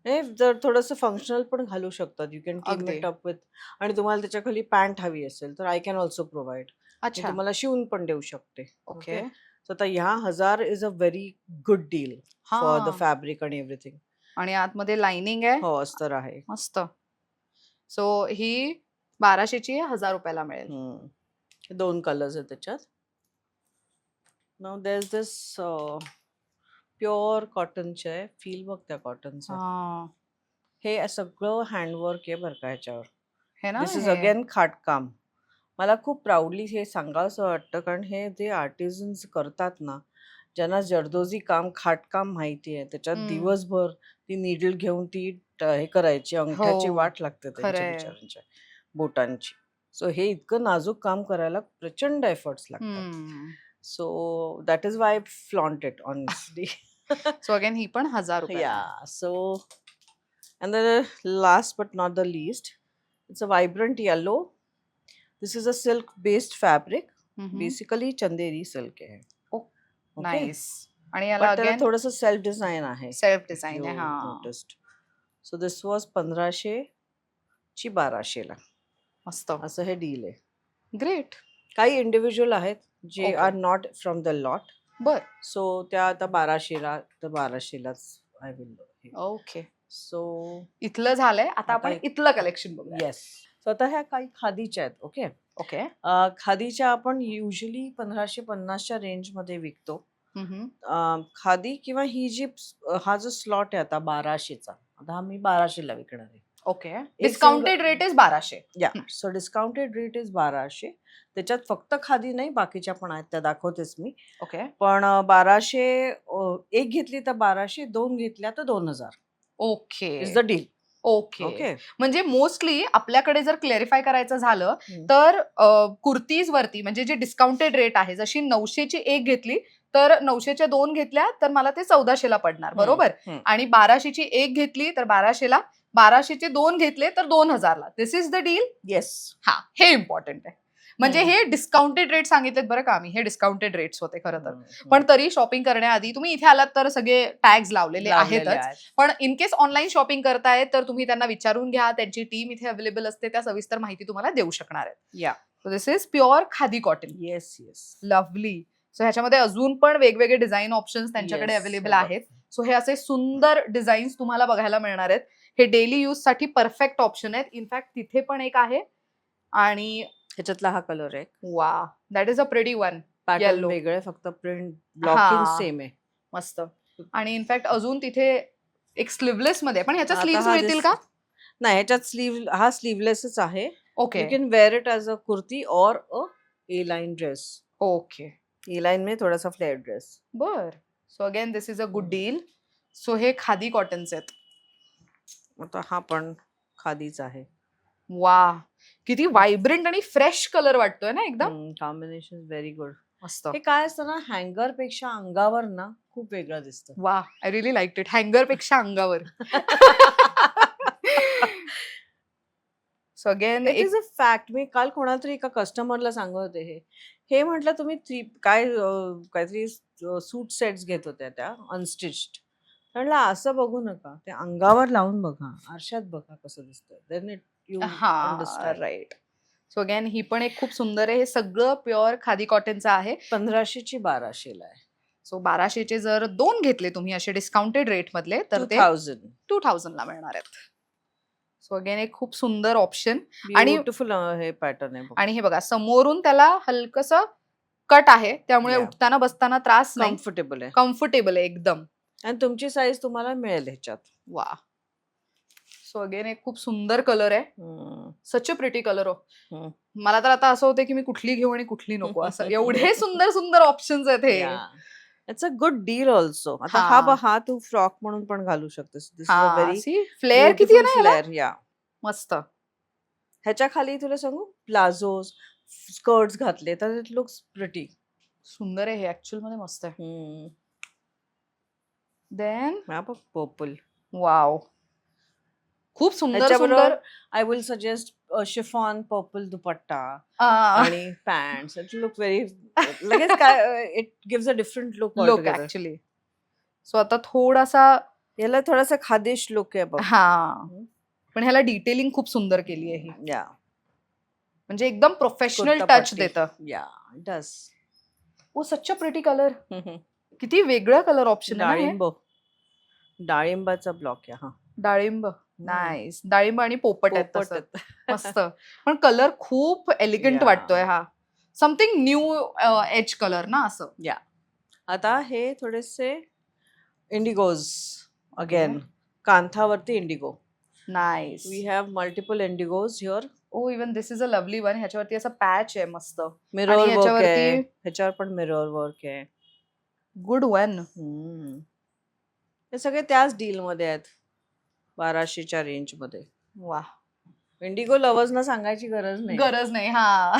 हे जर थोडंसं फंक्शनल पण घालू शकतात, यू कॅन टीम अगदी. It up with. आणि तुम्हाला त्याच्या खाली पॅन्ट हवी असेल तर आय कॅन ऑल्सो प्रोव्हाइड. मी अच्छा. तुम्हाला शिवून पण देऊ शकते. ओके. सो आता ह्या 1000 is a very good deal for the हा, फॅब्रिक आणि एव्हरीथिंग. आणि आतमध्ये लाइनिंग आहे. हो, अस्तर आहे. मस्त. सो ही 1200ची आहे, 1000 रुपयाला मिळेल. 2 कलर्स आहेत त्याच्यात. Now there is this pure कॉटनचे आहे. फील बघ त्या कॉटनचं. हा, हे सगळं हँडवर्क आहे बरं का ह्याच्यावर. हे ना. दिस इज हे अगेन खाटकाम. मला खूप प्राऊडली हे सांगावंसं वाटतं, कारण हे जे आर्टिझन्स करतात ना, ज्यांना जरदोजी काम, खाटकाम माहिती आहे, त्याच्यात हम्म. दिवसभर ती नीडल घेऊन ती हे करायची, अंगठ्याची हो, वाट लागते त्यांच्या खरंय. बिचाऱ्यांच्या बोटांची. सो हे इतकं नाजूक काम करायला प्रचंड एफर्ट्स लागतात. हम्म. So that is why flaunt it honestly. So again ही पण 1000 रुपयाला आहे. Yeah. So, and then last but not the least, it's a vibrant yellow. This is a silk-based fabric. हम्म. Basically, चंदेरी silk है. ओ, Okay. नाईस. आणि याला But त्याला अगेन थोडंसं सेल्फ डिझाईन आहे. सेल्फ डिझाईन You आहे. हा, noticed. So this was 1500 ची 1200 ला. मस्त. असं हे डील आहे. ग्रेट. काही इंडिव्हिज्युअल आहेत जे okay. Are not from the lot. बर. सो त्या आता 1200 ला तर 1200 लाच आय विल. ओके. सो इथलं झालंय, आता आता आपण इथलं कलेक्शन बघूया. येस. सो आता ह्या काही खादीच्या आहेत. ओके. ओके. खादीच्या आपण युजली 1550च्या रेंजमध्ये विकतो. हम्म. खादी किंवा ही जी हा जो स्लॉट आहे आता 1200चा, आता हा मी 1200 ला विकणार आहे. ओके. Discounted rate is 1200. या सो डिस्काउंटेड रेट इज 1200. त्याच्यात फक्त खादी नाही, बाकीच्या पण आहेत, त्या दाखवतेच मी. ओके. पण 1200 एक घेतली तर 1200, 2 घेतल्या तर 2000 okay. Is the deal. Okay. Okay. म्हणजे मोस्टली आपल्याकडे जर क्लेरिफाय करायचं झालं हम्म. तर कुर्तीज वरती म्हणजे जे डिस्काउंटेड रेट आहे, जशी 900ची एक घेतली तर 900च्या 2 घेतल्या तर मला ते 1400ला पडणार, बरोबर. हम्म. आणि 1200ची एक घेतली तर 1200ला, 1200चे 2 घेतले तर 2000ला. दिस इज द डील. येस. हा, हे इम्पॉर्टंट आहे. म्हणजे हे डिस्काउंटेड रेट सांगितलेत बरं का आम्ही. हे डिस्काउंटेड रेट्स होते खरं तर. पण तरी शॉपिंग करण्याआधी तुम्ही इथे आलात तर सगळे टॅग्स लावलेले आहेतच. पण इन केस ऑनलाईन शॉपिंग करताय तर तुम्ही त्यांना विचारून घ्या. त्यांची टीम इथे अवेलेबल असते, त्या सविस्तर माहिती तुम्हाला देऊ शकणार आहेत. Yeah this is pure khadi cotton. Yes yes. Lovely. So ह्याच्यामध्ये अजून पण वेगवेगळे डिझाईन ऑप्शन्स त्यांच्याकडे अवेलेबल आहेत. सो हे असे सुंदर डिझाईन्स तुम्हाला बघायला मिळणार आहेत. हे डेली यूज साठी परफेक्ट ऑप्शन आहेत. इनफॅक्ट तिथे पण एक आहे आणि ह्याच्यातला हा कलर आहे. वा, that is a pretty one. Pattern Yellow. वेगळं आहे, फक्त प्रिंट ब्लॉकिंग हा. सेम आहे. मस्त. आणि इनफॅक्ट अजून तिथे एक स्लीवलेस मध्ये पण ह्याच्या आता स्लीव्स हा मिळतील का? नाही, ह्याच्यात हा स्लीवलेसच आहे. Okay you can wear it as a kurti और a A line dress. Okay A line में थोडासा फ्लेअर ड्रेस. बर. So again this is a good deal. So हे खादी कॉटन्स आहेत. आता हा पण खादीच आहे. वा, किती व्हायब्रंट आणि फ्रेश कलर वाटतोय ना एकदम. Combination very good. मस्त. हे काय असतं ना, हँगर पेक्षा अंगावर ना खूप वेगळं दिसतं. वा, आय रिअली लाईक इट. हँगर पेक्षा अंगावर. So again it is a fact. मी काल कोणाला तरी एका कस्टमरला सांगत होते हे म्हटलं तुम्ही काहीतरी सूट सेट्स घेत होत्या त्या अनस्टिच्ड. म्हटलं असं बघू नका, ते अंगावर लावून बघा, आरशात बघा कसं दिसतं. देन इट यू हा, अंडरस्टँड. राईट. सो अगेन ही पण एक खूप सुंदर आहे. हे सगळं प्युअर खादी कॉटनचं आहे. 1500 ची 1200 ला आहे. सो 1200 जर 2 घेतले तुम्ही असे डिस्काउंटेड रेट मधले तर ते 2000 ला मिळणार आहेत. सो अगेन एक खूप सुंदर ऑप्शन. आणि ब्युटिफुल हे पॅटर्न आहे. आणि हे बघा, समोरून त्याला हलकस कट आहे, त्यामुळे Yeah. उठताना बसताना त्रास नाही. कम्फर्टेबल आहे कम्फर्टेबल आहे एकदम. आणि तुमची साईज तुम्हाला मिळेल ह्याच्यात. वा. सो अगेन एक खूप सुंदर कलर आहे. सच अ प्रिटी कलर हो. मला तर आता असं होतं की मी कुठली घेऊ आणि कुठली नको, असं एवढे सुंदर सुंदर ऑप्शन्स आहेत हे. It's a good deal also. आता हा तू फ्रॉक म्हणून पण घालू शकतेस. दिस इज अ व्हेरी फ्लेअर किती आहे ना ह्याला? फ्लेअर. या मस्त. ह्याच्या खाली तुला सांगू, प्लाझोज स्कर्ट्स घातले तर इट लुक्स प्रिटी. सुंदर आहे हे, ऍक्च्युअल मध्ये मस्त आहे. Then purple. वाव, खूप सुंदर सुंदर. I will suggest chiffon purple dupatta आणि आणि पॅन्ट्स. इट लुक व्हेरी लगेच काय, it gives a different look look actually. So आता थोडासा याला थोडासा खादेश लुक आहे बघ. हा, पण ह्याला डिटेलिंग खूप सुंदर केली आहे. या म्हणजे एकदम प्रोफेशनल टच देतं. या डस. ओ, सच अ प्रिटी कलर. किती वेगळं कलर ऑप्शन आहे. डाळिंब, डाळिंबाचा ब्लॉक आहे हा. डाळिंब. नाईस. डाळिंब आणि पोपट आहेत तसं. मस्त. पण कलर खूप एलिगंट वाटतोय हा. समथिंग न्यू एज कलर ना असं. या. आता हे थोडेसे इंडिगोज अगेन. कांथावरती indigo. Nice. We have multiple indigos here. Oh, even this is a lovely one. ह्याच्यावरती असं पॅच आहे मस्त. मिरर वर्क आहे ह्याच्यावर, पण मिरर वर्क आहे. Good one. हे सगळे त्याच डील मध्ये आहेत, 1200च्या रेंज मध्ये. वा. इंडिगो लवर्सना सांगायची गरज नाही. हा.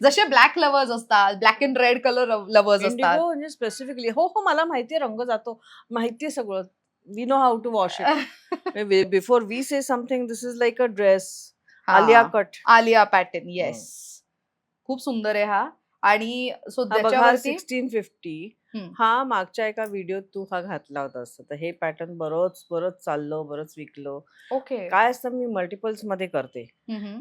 जसे ब्लॅक लवर्स असतात, black and red colour lovers असतात. इंडिगो म्हणजे स्पेसिफिकली हो मला माहितीये, रंग जातो, माहितीये सगळं. We know how to wash it before we say something. This is like a dress. Alia cut, Alia pattern. Yes, खूप सुंदर आहे हा. आणि सो त्याच्यावरती 1650. हा मागच्या एका व्हिडिओत तू हा घातला होता असं. तर हे पॅटर्न बरंच चाललं, बरंच विकलं. ओके. काय असतं, मी मल्टिपल्स मध्ये करते,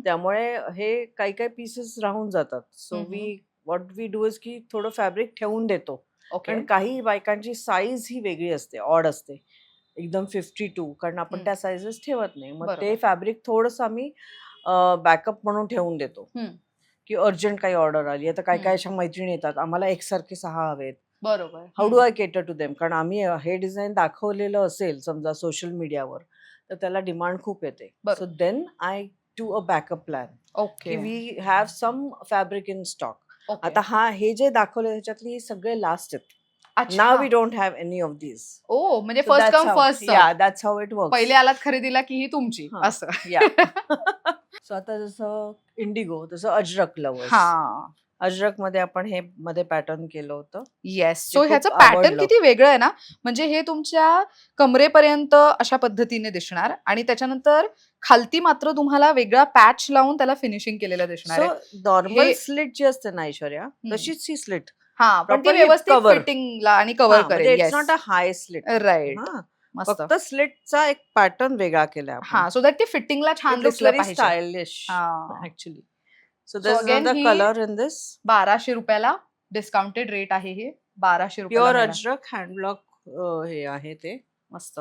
त्यामुळे हे काही पीसेस राहून जातात. So what we do is की थोडं फॅब्रिक ठेवून देतो. कारण काही बायकांची साईज ही वेगळी असते, ऑड असते एकदम 52, कारण आपण त्या साईजेस ठेवत नाही. मग ते फॅब्रिक थोडंसं आम्ही बॅकअप म्हणून ठेवून देतो की अर्जंट काही ऑर्डर आली. आता काय अशा मैत्रिणी येतात, आम्हाला एकसारखे 6 हवेत. बरोबर. How do I cater to them? कारण आम्ही हे डिझाईन दाखवलेलं असेल समजा सोशल मीडियावर, तर त्याला डिमांड खूप येते. So then I do a backup plan. Okay. We have some fabric in stock. आता हे जे दाखवले ह्याच्यातले सगळे लास्ट आहेत. Now we don't have any of these. Oh, म्हणजे first come first serve. Yeah, that's how it works. पहिले आलात खरेदीला की ही तुमची असं. या. सो आता जसं इंडिगो तसं अजरक लवर्स. अजरक मध्ये आपण हे मध्ये पॅटर्न केलं होतं. येस. सो ह्याचं पॅटर्न किती वेगळं आहे ना. म्हणजे हे तुमच्या कमरेपर्यंत अशा पद्धतीने दिसणार आणि त्याच्यानंतर खालती मात्र तुम्हाला वेगळा पॅच लावून त्याला फिनिशिंग केलेलं दिसणार आहे. नॉर्मल स्लिट जी असते ना ऐश्वर्या, तशीच ही स्लिट. हा, पण ती व्यवस्थित फिटिंगला आणि कव्हर करेल. It's not a high slit. Right. फक्त स्लिटचा एक पॅटर्न वेगळा केला. हा, सो दॅट ती फिटिंगला छान दिसलं पाहिजे. Stylish actually. So there is another colour in this. 1200 रुपयाला डिस्काउंटेड रेट आहे हे. 1200 प्युअर रुपयाला अजरक हँडब्लॉक हे आहे ते. मस्त.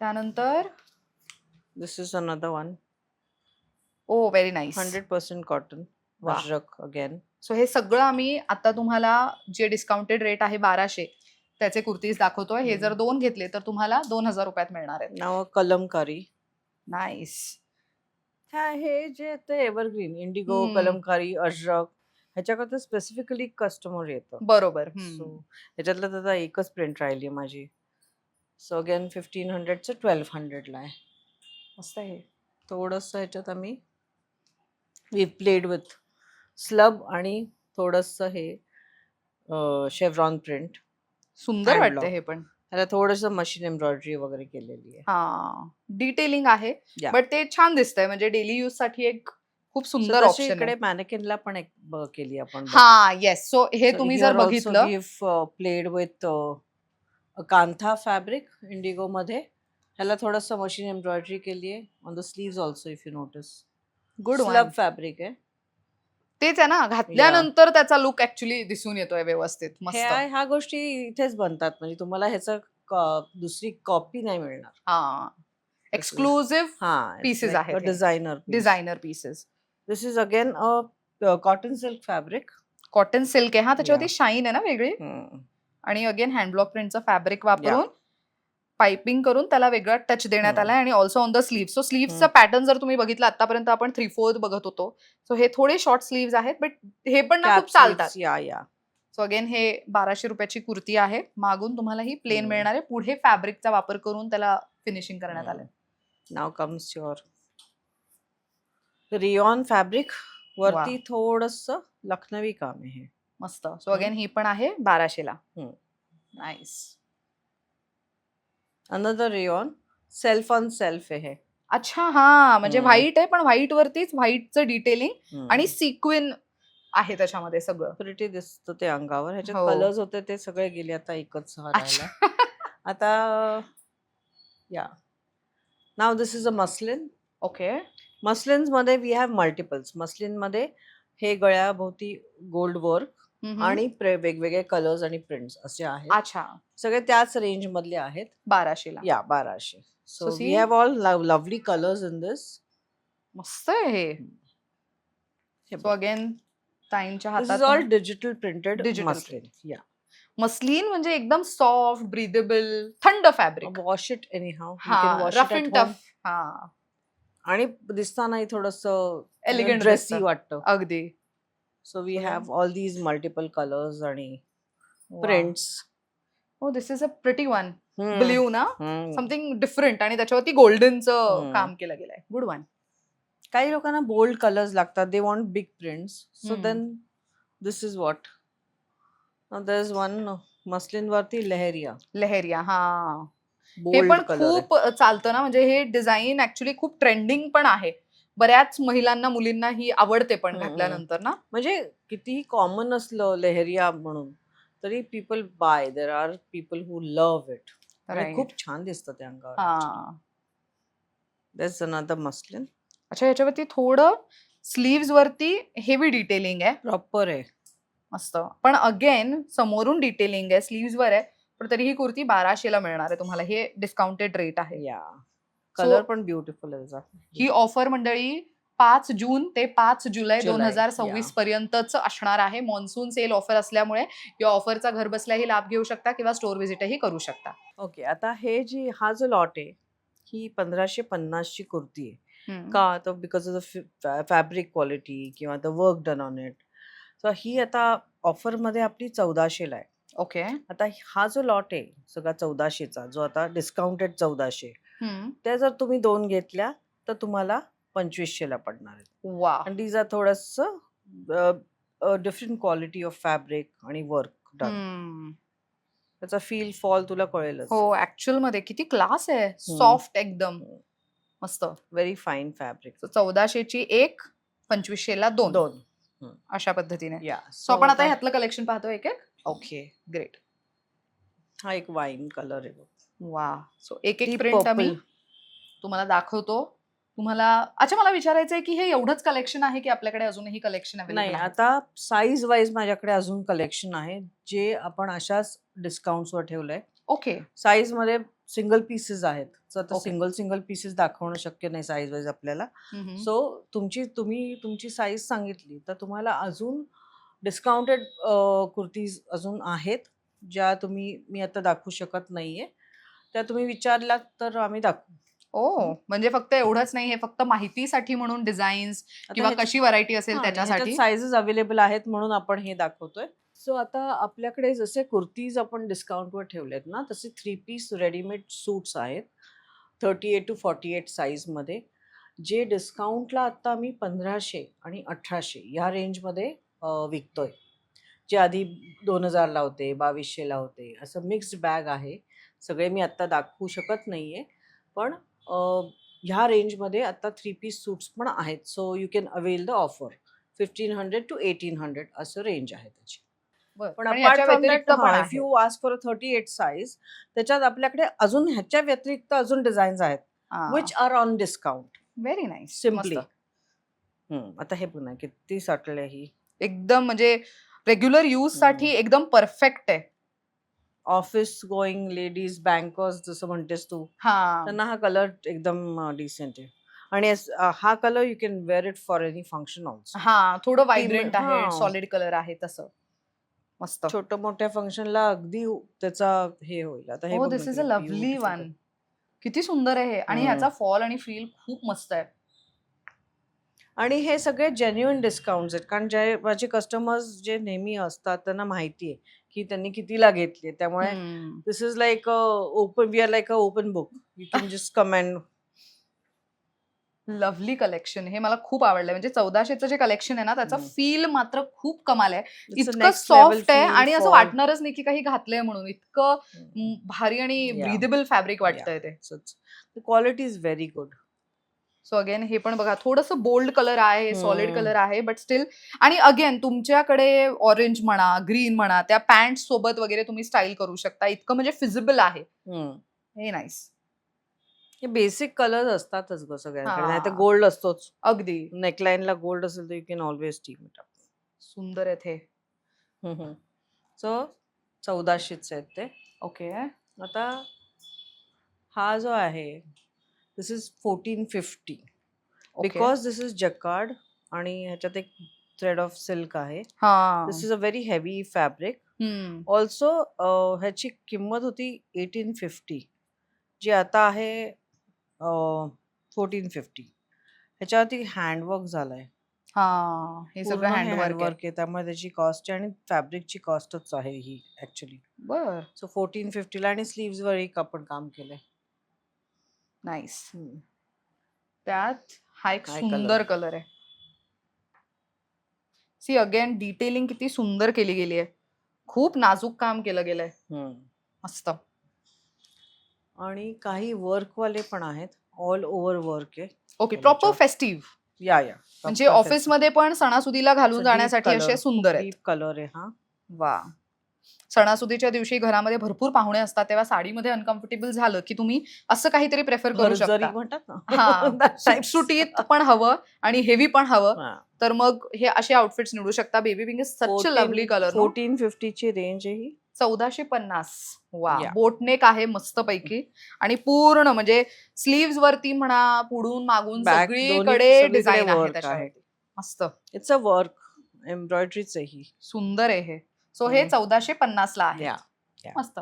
त्यानंतर this is another one. Oh very nice. 100% cotton ajrakh again. So हे सगळं आम्ही आता तुम्हाला जे डिस्काउंटेड रेट आहे 1200 त्याचे कुर्तीज दाखवतोय. हे जर 2 घेतले तर तुम्हाला 2000 रुपयात मिळणार आहेत. नाव कलमकारी. नाईस. हे जे ते एव्हरग्रीन इंडिगो, कलमकारी, अजरक ह्याच्याकरता स्पेसिफिकली कस्टमर येतं. बरोबर. सो ह्याच्यातलं तर एकच प्रिंट राहिली माझी. सो अगेन 1500 चं 1200 ला आहे. मस्त आहे. थोडंसं ह्याच्यात आम्ही वी प्लेड विथ स्लब आणि थोडंसं हे शेव्हरॉन प्रिंट. सुंदर वाटतं हे पण. त्याला थोडंसं मशीन एम्ब्रॉयडरी वगैरे केलेली आहे. हा डिटेलिंग आहे बट ते छान दिसतंय. म्हणजे डेली यूज साठी एक खूप सुंदर ऑप्शन आहे. इकडे मॅनेकिनला पण एक केली आपण. हा येस. सो हे तुम्ही जर बघितलं we played with kantha fabric indigo मध्ये. ह्याला थोडंसं मशीन एम्ब्रॉयडरी केली आहे on the sleeves also if you notice. Good slub fabric आहे. तेच आहे ना. घातल्यानंतर त्याचा लुक ऍक्च्युली दिसून येतोय व्यवस्थित. मस्त. ह्या गोष्टी इथेच बनतात. म्हणजे तुम्हाला ह्याचं दुसरी कॉपी नाही मिळणार. हा एक्सक्लुझिव्ह पीसेस आहेत. Designer pieces. This is again cotton silk fabric. Cotton silk आहे. हा त्याच्यावरती शाईन आहे ना वेगळी. आणि अगेन हँडब्लॉक प्रिंटचं फॅब्रिक वापरून पाइपिंग करून त्याला वेगळा टच देण्यात आलाय. आणि also on the sleeve. So स्लीव्हचा पॅटर्न जर तुम्ही बघितला आतापर्यंत आपण 3/4 बघत होतो. सो हे थोडे शॉर्ट स्लीव्ह आहेत बट हे पण ना खूप चालतात. सो अगेन हे 1200 रुपयाची कुर्ती आहे. मागून तुम्हाला ही प्लेन मिळणार आहे. पुढे फॅब्रिकचा वापर करून त्याला फिनिशिंग करण्यात आलंय. नाव कम्स युअर रियॉन फॅब्रिक. वरती थोडंसं लखनवी काम आहे. मस्त. सो अगेन ही पण आहे 1200 ला. Nice. Another rayon self on self आहे. अच्छा. हा म्हणजे व्हाईट आहे पण व्हाईट वरतीच व्हाईटचं डिटेलिंग आणि सिक्विन आहे त्याच्यामध्ये सगळं. प्रिटी दिसतं ते अंगावर. ह्याच्यात कलर्स होते ते सगळे गेले. आता एकच राहिला. आता या नाव this is a muslin. Okay. मस्लिन्स मध्ये वी हॅव मल्टिपल्स. मस्लिन मध्ये हे गळ्याभोवती गोल्ड वर्क आणि वेगवेगळे कलर्स आणि प्रिंट्स असे आहेत. अच्छा. सगळे त्याच रेंज मधले आहेत. 1200 ला. Yeah 1200. So we have all lovely colours in this. मस्त आहे हे. सो अगेन ताईंच्या हातात all digital printed muslin. Yeah muslin म्हणजे एकदम सॉफ्ट ब्रीदेबल थंड fabric. Wash it anyhow. Rough and tough. हा आणि दिसतानाही थोडंसं एलिगंट ड्रेसी वाटतं. अगदी. So we have all these multiple colours आणि प्रिंट्स. हो this is a pretty one. Blue ना. समथिंग डिफरंट आणि त्याच्यावरती गोल्डनचं काम केलं गेलंय. Good one. काही लोकांना बोल्ड कलर्स लागतात. They want big prints. So then this is what. There is one muslin वरती लहेरिया. हा हे पण खूप चालतं ना. म्हणजे हे डिझाईन ऍक्च्युली खूप ट्रेंडिंग पण आहे. बऱ्याच महिलांना मुलींना ही आवडते पण घातल्यानंतर ना. म्हणजे कितीही कॉमन असलं लहेरिया म्हणून तरी people buy. There are people who love it. खूप छान दिसतं त्या अंगावर. That's another muslin. अच्छा. ह्याच्यावरती थोडं स्लीव्स वरती हेवी डिटेलिंग आहे. प्रॉपर आहे. मस्त. पण अगेन समोरून डिटेलिंग आहे. स्लीव्स वर आहे पण तरी ही कुर्ती 1200 ला मिळणार आहे तुम्हाला. हे डिस्काउंटेड रेट आहे. या कलर पण ब्युटिफुल आहे. ही ऑफर मंडळी 5 जून ते 5 जुलै 2026 पर्यंतच असणार आहे. मॉन्सून सेल ऑफर असल्यामुळे या ऑफरचा घर बसल्याही लाभ घेऊ शकता किंवा स्टोर व्हिजिटही करू शकता. ओके. आता हा जो लॉट आहे ही 1550 ची कुर्ती आहे. का तर because of the fabric quality किंवा the work done on it. So ही आता ऑफर मध्ये आपली 1400 ला आहे. ओके. आता हा जो लॉट आहे सगळा 1400चा जो आता डिस्काउंटेड 1400 त्या जर तुम्ही 2 घेतल्या तर तुम्हाला 2500 ला पडणार आहेत. वा. आणि these are थोडंसं डिफरंट क्वालिटी ऑफ फॅब्रिक आणि वर्क डन. त्याचा फील फॉल तुला कळेलच. हो ऍक्च्युअल मध्ये किती क्लास आहे. सॉफ्ट एकदम मस्त. Very fine fabric. 1400 ची एक 2500 ला 2 अशा पद्धतीने. सो आपण आता ह्यातलं कलेक्शन पाहतो एक एक. Okay great. हा एक वाईन कलर आहे. वा. सो एक एक प्रिंट आम्ही तुम्हाला दाखवतो तुम्हाला अच्छा मला विचारायचं आहे की हे एवढंच कलेक्शन आहे की आपल्याकडे अजूनही कलेक्शन नाही, अवेलेबल आहे? आता साईज वाईज माझ्याकडे अजून कलेक्शन आहे, जे आपण अशाच डिस्काउंट्सवर ठेवलंय. ओके. साईज मध्ये सिंगल पीसेस आहेत. सो आता ओके. सिंगल पीसेस दाखवणं शक्य नाही साईज वाईज आपल्याला. सो तुम्ही तुमची साईज सांगितली तर तुम्हाला अजून डिस्काउंटेड कुर्तीज अजून आहेत, ज्या मी आता दाखवू शकत नाहीये. त्या तुम्ही विचारलात तर आम्ही दाखवू. म्हणजे फक्त एवढंच नाही, हे फक्त माहितीसाठी म्हणून डिझाईन्स आता किंवा ह्याच्यात- कशी व्हरायटी असेल हां, आणि ह्याच्यात त्याच्यासाठी? साईजेस अवेलेबल आहेत म्हणून आपण हे दाखवतोय. सो आता आपल्याकडे जसे कुर्तीज आपण डिस्काउंटवर ठेवलेत ना, तसे 3 पीस रेडीमेड सूट्स आहेत 38 to 48 साईजमध्ये, जे डिस्काउंटला आता आम्ही 1500 आणि 1800 या रेंजमध्ये विकतोय. जे आधी 2000ला होते, 2200ला होते. असं मिक्स्ड बॅग आहे. सगळे मी आत्ता दाखवू शकत नाहीये, पण ह्या रेंजमध्ये आता 3 पीस सूट्स पण आहेत. So you can avail the offer. 1500 to 1800 असं रेंज आहे त्याची. बरं. पण आणि अपार्ट याच्या फ्रॉम दॅट, व्यतिरिक्त पण इफ आहे. You ask for a 38 size, त्याच्यात आपल्याकडे अजून ह्याच्या व्यतिरिक्त अजून डिझाईन्स आहेत, which are on discount very nice. Simply. आता हे पुन्हा किती सटल आहे ही. एकदम म्हणजे रेग्युलर यूज साठी एकदम परफेक्ट आहे. ऑफिस गोईंग लेडीज, बँकर्स जसं म्हणतेस तू, हा त्यांना हा कलर एकदम डिसेंट आहे. आणि हा colour you can wear it for any function also. हा थोडं व्हायब्रंट आहे, हा. सॉलिड कलर आहे तसं मस्त. छोट्या मोठ्या फंक्शनला अगदी त्याचा हे होईल. आता हे बघ दिस ना इज अ किती लवली beautiful वन. किती सुंदर आहे हे. आणि हम्म. ह्याचा फॉल आणि फील खूप मस्त आहे. आणि हे सगळे जेन्युइन डिस्काउंट्स आहेत, कारण जे माझे कस्टमर्स जे नेहमी असतात त्यांना माहिती आहे की त्यांनी कितीला घेतली, त्यामुळे this is like open, we are like a open book. You can just come and. Lovely collection हे मला खूप आवडलंय. म्हणजे 1400चं जे कलेक्शन आहे ना, त्याचा फील मात्र खूप कमाल आहे. इतकं सॉफ्ट आहे आणि असं वाटणारच नाही की काही घातलंय म्हणून. इतकं भारी आणि ब्रीदेबल फॅब्रिक वाटतंय ते. Quality is very good. So again हे पण बघा, थोडंसं बोल्ड कलर आहे, सॉलिड कलर आहे, बट स्टील. आणि अगेन तुमच्याकडे ऑरेंज म्हणा, ग्रीन म्हणा, त्या पॅन्ट सोबत वगैरे तुम्ही स्टाईल करू शकता. इतकं म्हणजे फिजिबल आहे. हे नाईस. हे बेसिक कलर असतातच ग सगळ्यांकडे, नाही तर हा. गोल्ड असतोच. अगदी नेकलाईनला गोल्ड असेल तर you can always team it up. सुंदर आहेत हे. सो 1400च आहेत ते. ओके. आता हा जो आहे, this is 1450 because this is jacquard आणि ह्याच्यात एक थ्रेड ऑफ सिल्क आहे. This is a very heavy fabric. Also ह्याची किंमत होती 1850, जी आता आहे 1450. ह्याच्यावरती हँडवर्क झालाय, हे सगळं हँडवर्क आहे. आहे, त्यामुळे त्याची कॉस्ट आणि फॅब्रिकची कॉस्टच आहे ही ऍक्च्युली. बर. सो 1450ला, आणि स्लीव्स वर एक आपण काम केलंय. नाईस. त्यात हा एक हा सुंदर कलर आहे. सी अगेन डिटेलिंग किती सुंदर केली गेली आहे. खूप नाजूक काम केलं गेलंय. मस्त. आणि काही वर्क वाले पण आहेत, ऑल ओव्हर वर्क आहे. ओके. Proper festive. या म्हणजे ऑफिस मध्ये पण सणासुदीला घालून जाण्यासाठी असे सुंदर आहेत. कलर आहे हा. वा. सणासुदीच्या दिवशी घरामध्ये भरपूर पाहुणे असतात, तेव्हा साडीमध्ये अनकम्फर्टेबल झालं की तुम्ही असं काहीतरी प्रेफर करू शकता. म्हणतात ना. हा. सुटसुटीत पण हवं आणि हेवी पण हवं, हा. तर मग हे असे आउटफिट्स निवडू शकता. Baby pink is such a lovely colour. 1450 ची रेंज आहे ही. 1450. वा. Yeah. बोटनेक आहे मस्त पैकी. आणि पूर्ण म्हणजे स्लीव्स वरती म्हणा, पुढून मागून Back सगळीकडे डिझाईन आहे वर्क आहे. त्याच्यावरती. मस्त. इट्स अ वर्क, एम्ब्रॉयडरीच आहे ही. सुंदर आहे हे. सो हे 1450 ला आहे. मस्त.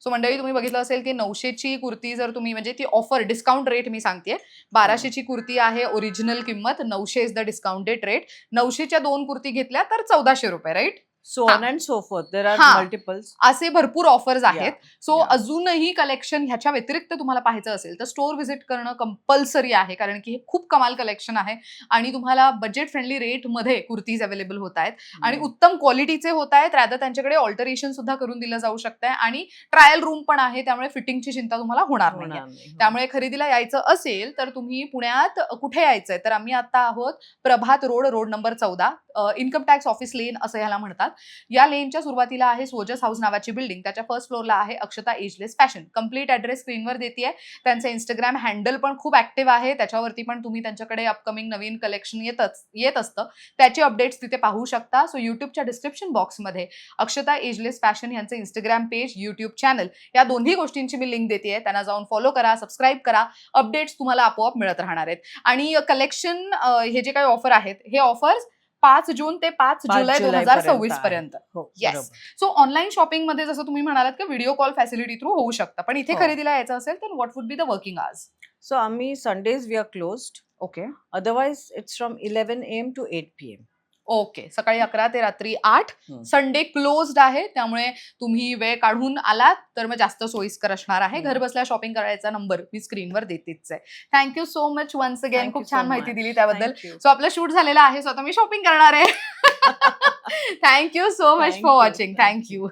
सो मंडळी, तुम्ही बघितलं असेल की 900ची कुर्ती जर तुम्ही, म्हणजे ती ऑफर डिस्काउंट रेट मी सांगतेय, 1200ची कुर्ती आहे ओरिजिनल किंमत, 900 इज द डिस्काउंटेड रेट. 900च्या 2 कुर्ती घेतल्या तर 1400 रुपये, right? So on and so forth, there are multiples. असे भरपूर ऑफर्स आहेत. So Yeah. अजूनही कलेक्शन ह्याच्या व्यतिरिक्त तुम्हाला पाहायचं असेल तर स्टोअर व्हिजिट करणं कंपल्सरी आहे, कारण की हे खूप कमाल कलेक्शन आहे आणि तुम्हाला बजेट फ्रेंडली रेट मध्ये कुर्तीज अवेलेबल होत आहेत आणि उत्तम क्वालिटीचे होत आहेत. रादर त्यांच्याकडे ऑल्टरेशन सुद्धा करून दिलं जाऊ शकतंय आणि ट्रायल रूम पण आहे, त्यामुळे फिटिंगची चिंता तुम्हाला होणार नाही. त्यामुळे खरेदीला यायचं असेल तर तुम्ही पुण्यात कुठे यायचंय, तर आम्ही आता आहोत Prabhat road, road number 14, income tax office lane असं ह्याला म्हणतात. या लेनच्या सुरुवातीला आहे सोजस हाऊस नावाची बिल्डिंग, त्याच्या फर्स्ट फ्लोअरला आहे Akshata ageless fashion. Complete address स्क्रीनवर देतेय. त्यांचं इंस्टाग्राम हँडल पण खूप ऍक्टिव्ह आहे, त्याच्यावरती पण तुम्ही त्यांच्याकडे अपकमिंग नवीन कलेक्शन येत असतं, त्याचे अपडेट्स तिथे पाहू शकता. सो युट्यूबच्या डिस्क्रिप्शन बॉक्समध्ये अक्षता एजलेस फॅशन यांचं इंस्टाग्राम पेज, युट्यूब चॅनल या दोन्ही गोष्टींची मी लिंक देतेय. त्यांना जाऊन फॉलो करा, सबस्क्राईब करा. अपडेट्स तुम्हाला आपोआप मिळत राहणार आहेत. आणि कलेक्शन हे जे काही ऑफर आहेत, हे ऑफर्स 5 जून ते 5 जुलै 2026 पर्यंत. येस. सो ऑनलाईन शॉपिंग मध्ये जसं तुम्ही म्हणालात की व्हिडिओ कॉल फॅसिलिटी थ्रू होऊ शकतं, पण इथे खरेदीला यायचं असेल तर what would be the working hours? So आम्ही Sundays we are closed. Okay. Otherwise it's from 11 AM to 8 PM. Okay. सकाळी 11 ते रात्री 8. संडे क्लोज्ड आहे, त्यामुळे तुम्ही वेळ काढून आलात तर मग जास्त सोयीस्कर असणार आहे. घर बसल्या शॉपिंग करायचा नंबर मी स्क्रीनवर देतेच आहे. Thank you so much once again. खूप छान माहिती दिली त्याबद्दल. सो आपलं शूट झालेलं आहे, सो आता मी शॉपिंग करणार आहे. Thank you so much for watching. Thank you.